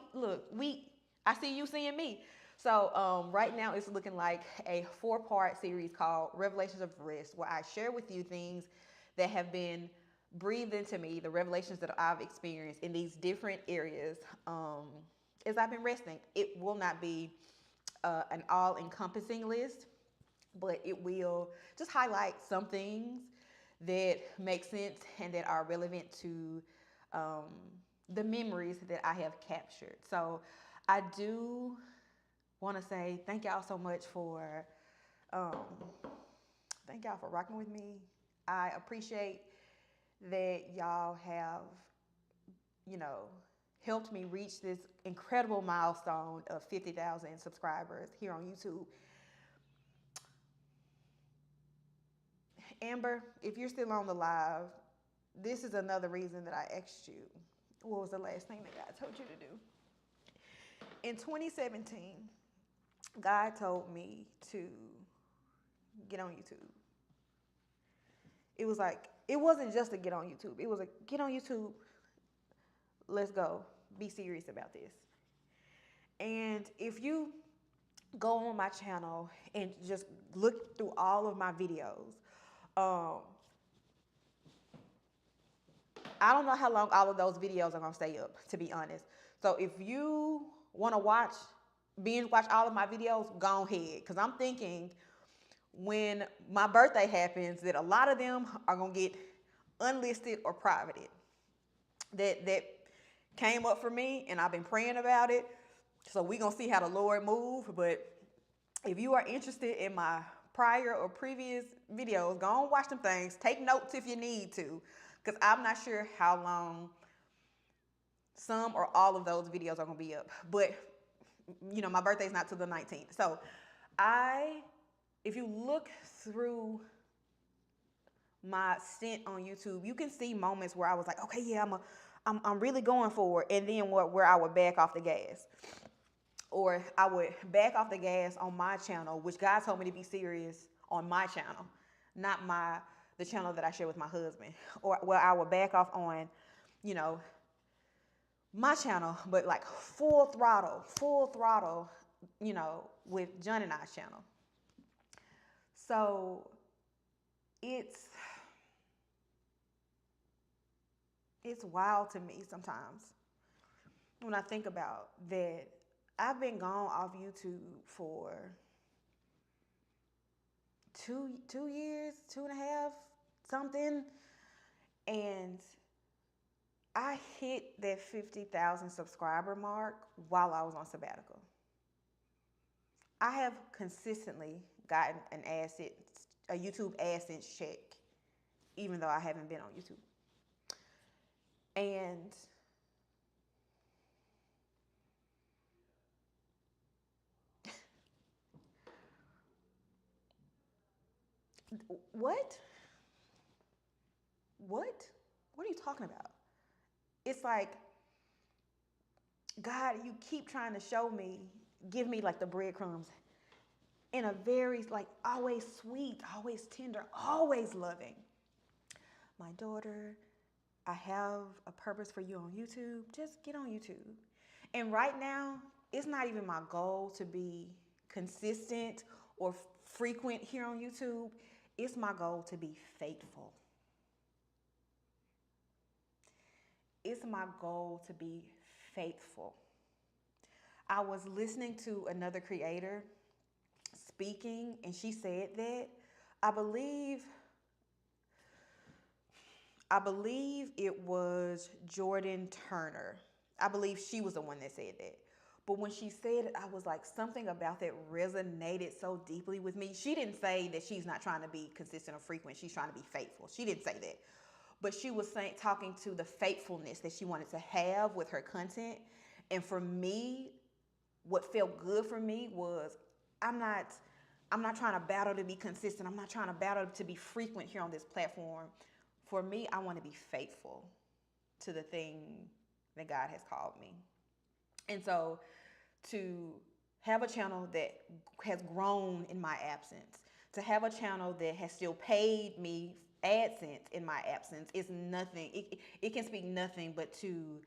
I see you seeing me." So right now it's looking like a 4-part series called Revelations of Rest, where I share with you things that have been breathed into me, the revelations that I've experienced in these different areas as I've been resting. It will not be an all-encompassing list, but it will just highlight some things that make sense and that are relevant to the memories that I have captured. So I do want to say thank y'all so much for thank y'all for rocking with me. I appreciate that y'all have, you know, helped me reach this incredible milestone of 50,000 subscribers here on YouTube. Amber, if you're still on the live, this is another reason that I asked you, what was the last thing that God told you to do? In 2017, God told me to get on YouTube. It was like, it wasn't just to get on YouTube. It was like, get on YouTube. Let's go. Be serious about this. And if you go on my channel and just look through all of my videos, I don't know how long all of those videos are going to stay up, to be honest. So if you want to binge watch all of my videos, go ahead. Because I'm thinking when my birthday happens that a lot of them are going to get unlisted or privated. That came up for me, and I've been praying about it. So we're going to see how the Lord move. But if you are interested in my prior or previous videos, go and watch them things. Take notes if you need to, because I'm not sure how long some or all of those videos are going to be up. But, you know, my birthday's not till the 19th. So if you look through my stint on YouTube, you can see moments where I was like, okay, yeah, I'm really going for it. And then where I would back off the gas. Or I would back off the gas on my channel, which God told me to be serious on my channel, not the channel that I share with my husband. Or where I would back off on, you know, my channel, but like full throttle, you know, with John and I's channel. So it's wild to me sometimes when I think about that. I've been gone off YouTube for 2 years, 2.5, something. And I hit that 50,000 subscriber mark while I was on sabbatical. I have consistently gotten a YouTube AdSense check, even though I haven't been on YouTube. And what? What are you talking about? It's like, God, you keep trying to show me, give me like the breadcrumbs in a very, like, always sweet, always tender, always loving. My daughter, I have a purpose for you on YouTube. Just get on YouTube. And right now, it's not even my goal to be consistent or frequent here on YouTube. It's my goal to be faithful. It's my goal to be faithful. I was listening to another creator speaking, and she said that I believe it was Jordan Turner. I believe she was the one that said that. But when she said it, I was like, something about that resonated so deeply with me. She didn't say that she's not trying to be consistent or frequent. She's trying to be faithful. She didn't say that. But she was talking to the faithfulness that she wanted to have with her content. And for me, what felt good for me was I'm not trying to battle to be consistent. I'm not trying to battle to be frequent here on this platform. For me, I want to be faithful to the thing that God has called me. And so to have a channel that has grown in my absence, to have a channel that has still paid me AdSense in my absence is nothing. It can speak nothing but to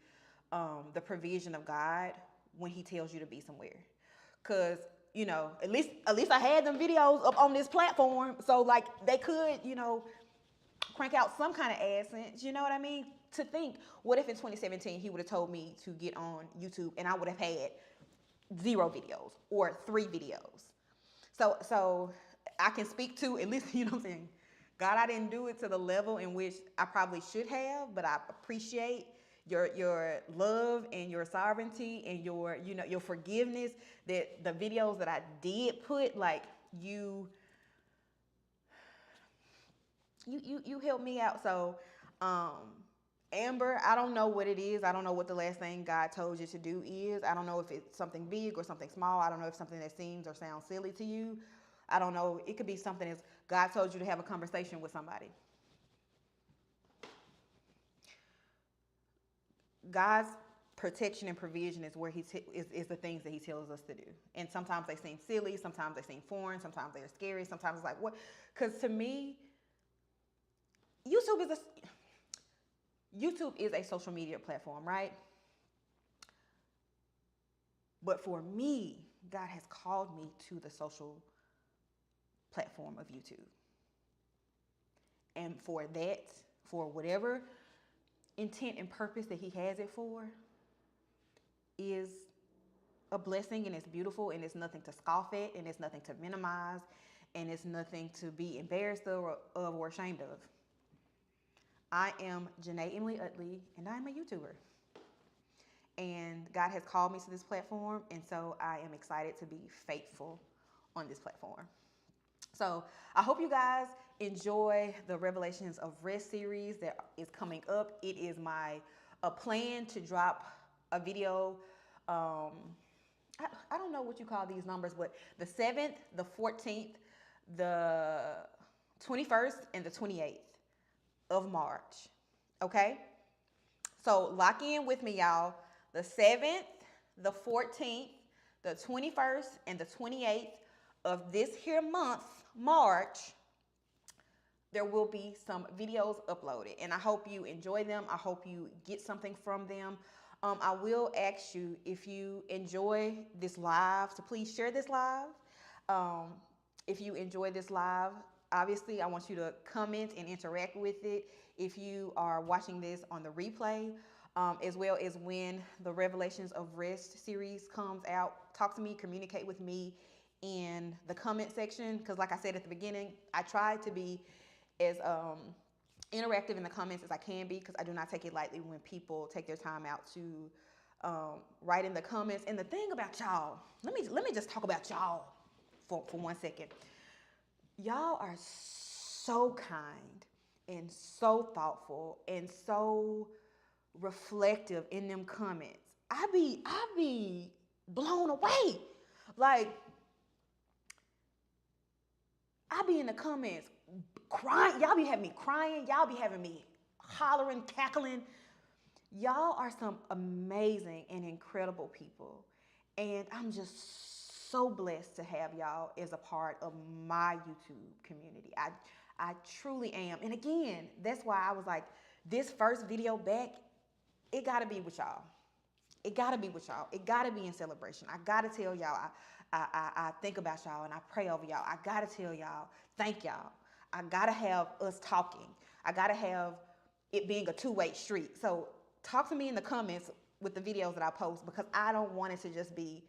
the provision of God when he tells you to be somewhere. Because, you know, at least I had them videos up on this platform. So, like, they could, you know, crank out some kind of AdSense. You know what I mean? To think, what if in 2017 he would have told me to get on YouTube and I would have had 0 videos or 3 videos. So I can speak to, at least, you know what I'm saying, God, I didn't do it to the level in which I probably should have, but I appreciate your love and your sovereignty and your, you know, your forgiveness, that the videos that I did put, like, you helped me out. So Amber, I don't know what it is. I don't know what the last thing God told you to do is. I don't know if it's something big or something small. I don't know if something that seems or sounds silly to you. I don't know. It could be something as God told you to have a conversation with somebody. God's protection and provision is where is the things that he tells us to do. And sometimes they seem silly, sometimes they seem foreign, sometimes they're scary, sometimes it's like what? Because to me, YouTube is a social media platform, right? But for me, God has called me to the social platform of YouTube. And for that, for whatever intent and purpose that he has it for, is a blessing, and it's beautiful, and it's nothing to scoff at, and it's nothing to minimize, and it's nothing to be embarrassed of or ashamed of. I am Jena Utley, and I am a YouTuber. And God has called me to this platform, and so I am excited to be faithful on this platform. So I hope you guys enjoy the Revelations of Rest series that is coming up. It is a plan to drop a video. I don't know what you call these numbers, but the 7th, the 14th, the 21st, and the 28th of March. Okay? So lock in with me, y'all. The 7th, the 14th, the 21st, and the 28th of this here month, March, there will be some videos uploaded. And I hope you enjoy them. I hope you get something from them. I will ask you, if you enjoy this live, to please share this live. If you enjoy this live, obviously I want you to comment and interact with it. If you are watching this on the replay, as well as when the Revelations of Rest series comes out, talk to me, communicate with me in the comment section. Because like I said at the beginning, I try to be as interactive in the comments as I can be, because I do not take it lightly when people take their time out to write in the comments. And the thing about y'all, let me just talk about y'all for 1 second. Y'all are so kind and so thoughtful and so reflective in them comments. I be blown away. Like, I be in the comments crying. Y'all be having me crying. Y'all be having me hollering, cackling. Y'all are some amazing and incredible people. And I'm just so blessed to have y'all as a part of my YouTube community. I truly am. And again, that's why I was like, this first video back, it gotta be with y'all. It gotta be with y'all. It gotta be in celebration. I gotta tell y'all, I think about y'all and I pray over y'all. I gotta tell y'all, thank y'all. I gotta have us talking. I gotta have it being a two-way street. So talk to me in the comments with the videos that I post, because I don't want it to just be,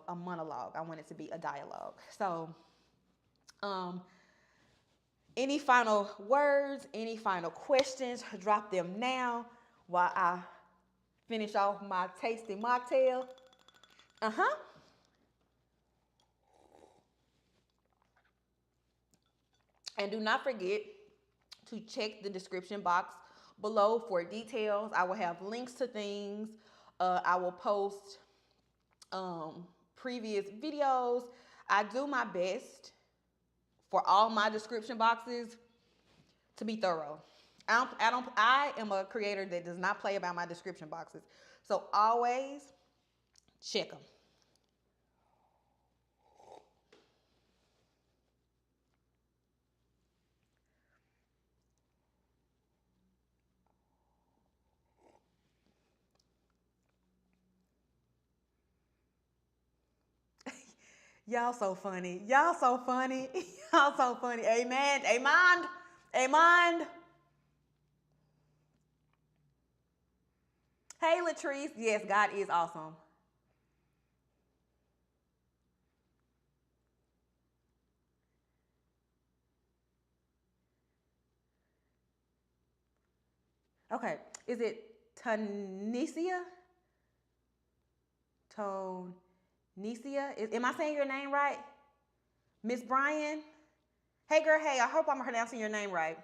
a monologue. I want it to be a dialogue. So, any final words, any final questions, drop them now while I finish off my tasty mocktail. And do not forget to check the description box below for details. I will have links to things. I will post previous videos. I do my best for all my description boxes to be thorough. I am a creator that does not play about my description boxes. So always check them. Y'all so funny. Y'all so funny. Y'all so funny. Amen. Amen. Amen. Hey, Latrice. Yes, God is awesome. Okay. Is it Tanesia? Am I saying your name right? Miss Brian? Hey, girl. Hey, I hope I'm pronouncing your name right.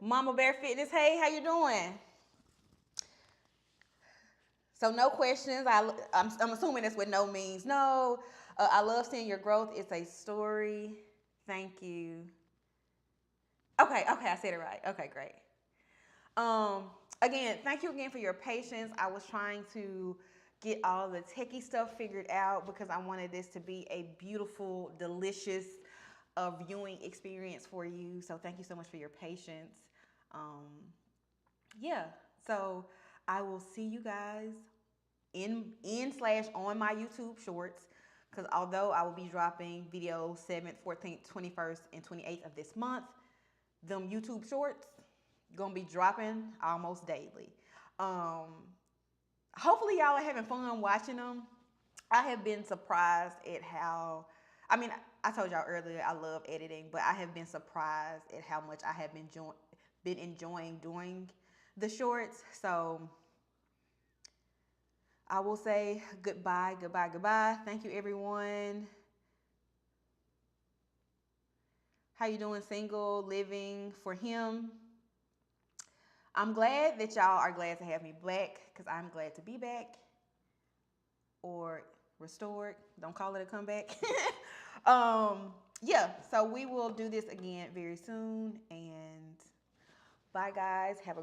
Mama Bear Fitness, hey, how you doing? So no questions. I'm assuming that's with no means. No, I love seeing your growth. It's a story. Thank you. Okay, I said it right. Okay, great. Um, Again, thank you again for your patience. I was trying to get all the techie stuff figured out because I wanted this to be a beautiful, delicious viewing experience for you. So thank you so much for your patience. Um, yeah. So I will see you guys in slash on my YouTube shorts. Because although I will be dropping videos 7th, 14th, 21st, and 28th of this month, them YouTube shorts gonna be dropping almost daily. Um, Hopefully y'all are having fun watching them. I have been surprised at how, I mean, I told y'all earlier I love editing, but I have been surprised at how much I have been enjoying doing the shorts. So I will say goodbye, goodbye, goodbye. Thank you, everyone. How you doing, single, living for him? I'm glad that y'all are glad to have me back because I'm glad to be back or restored. Don't call it a comeback. um, yeah, so we will do this again very soon. And bye, guys. Have a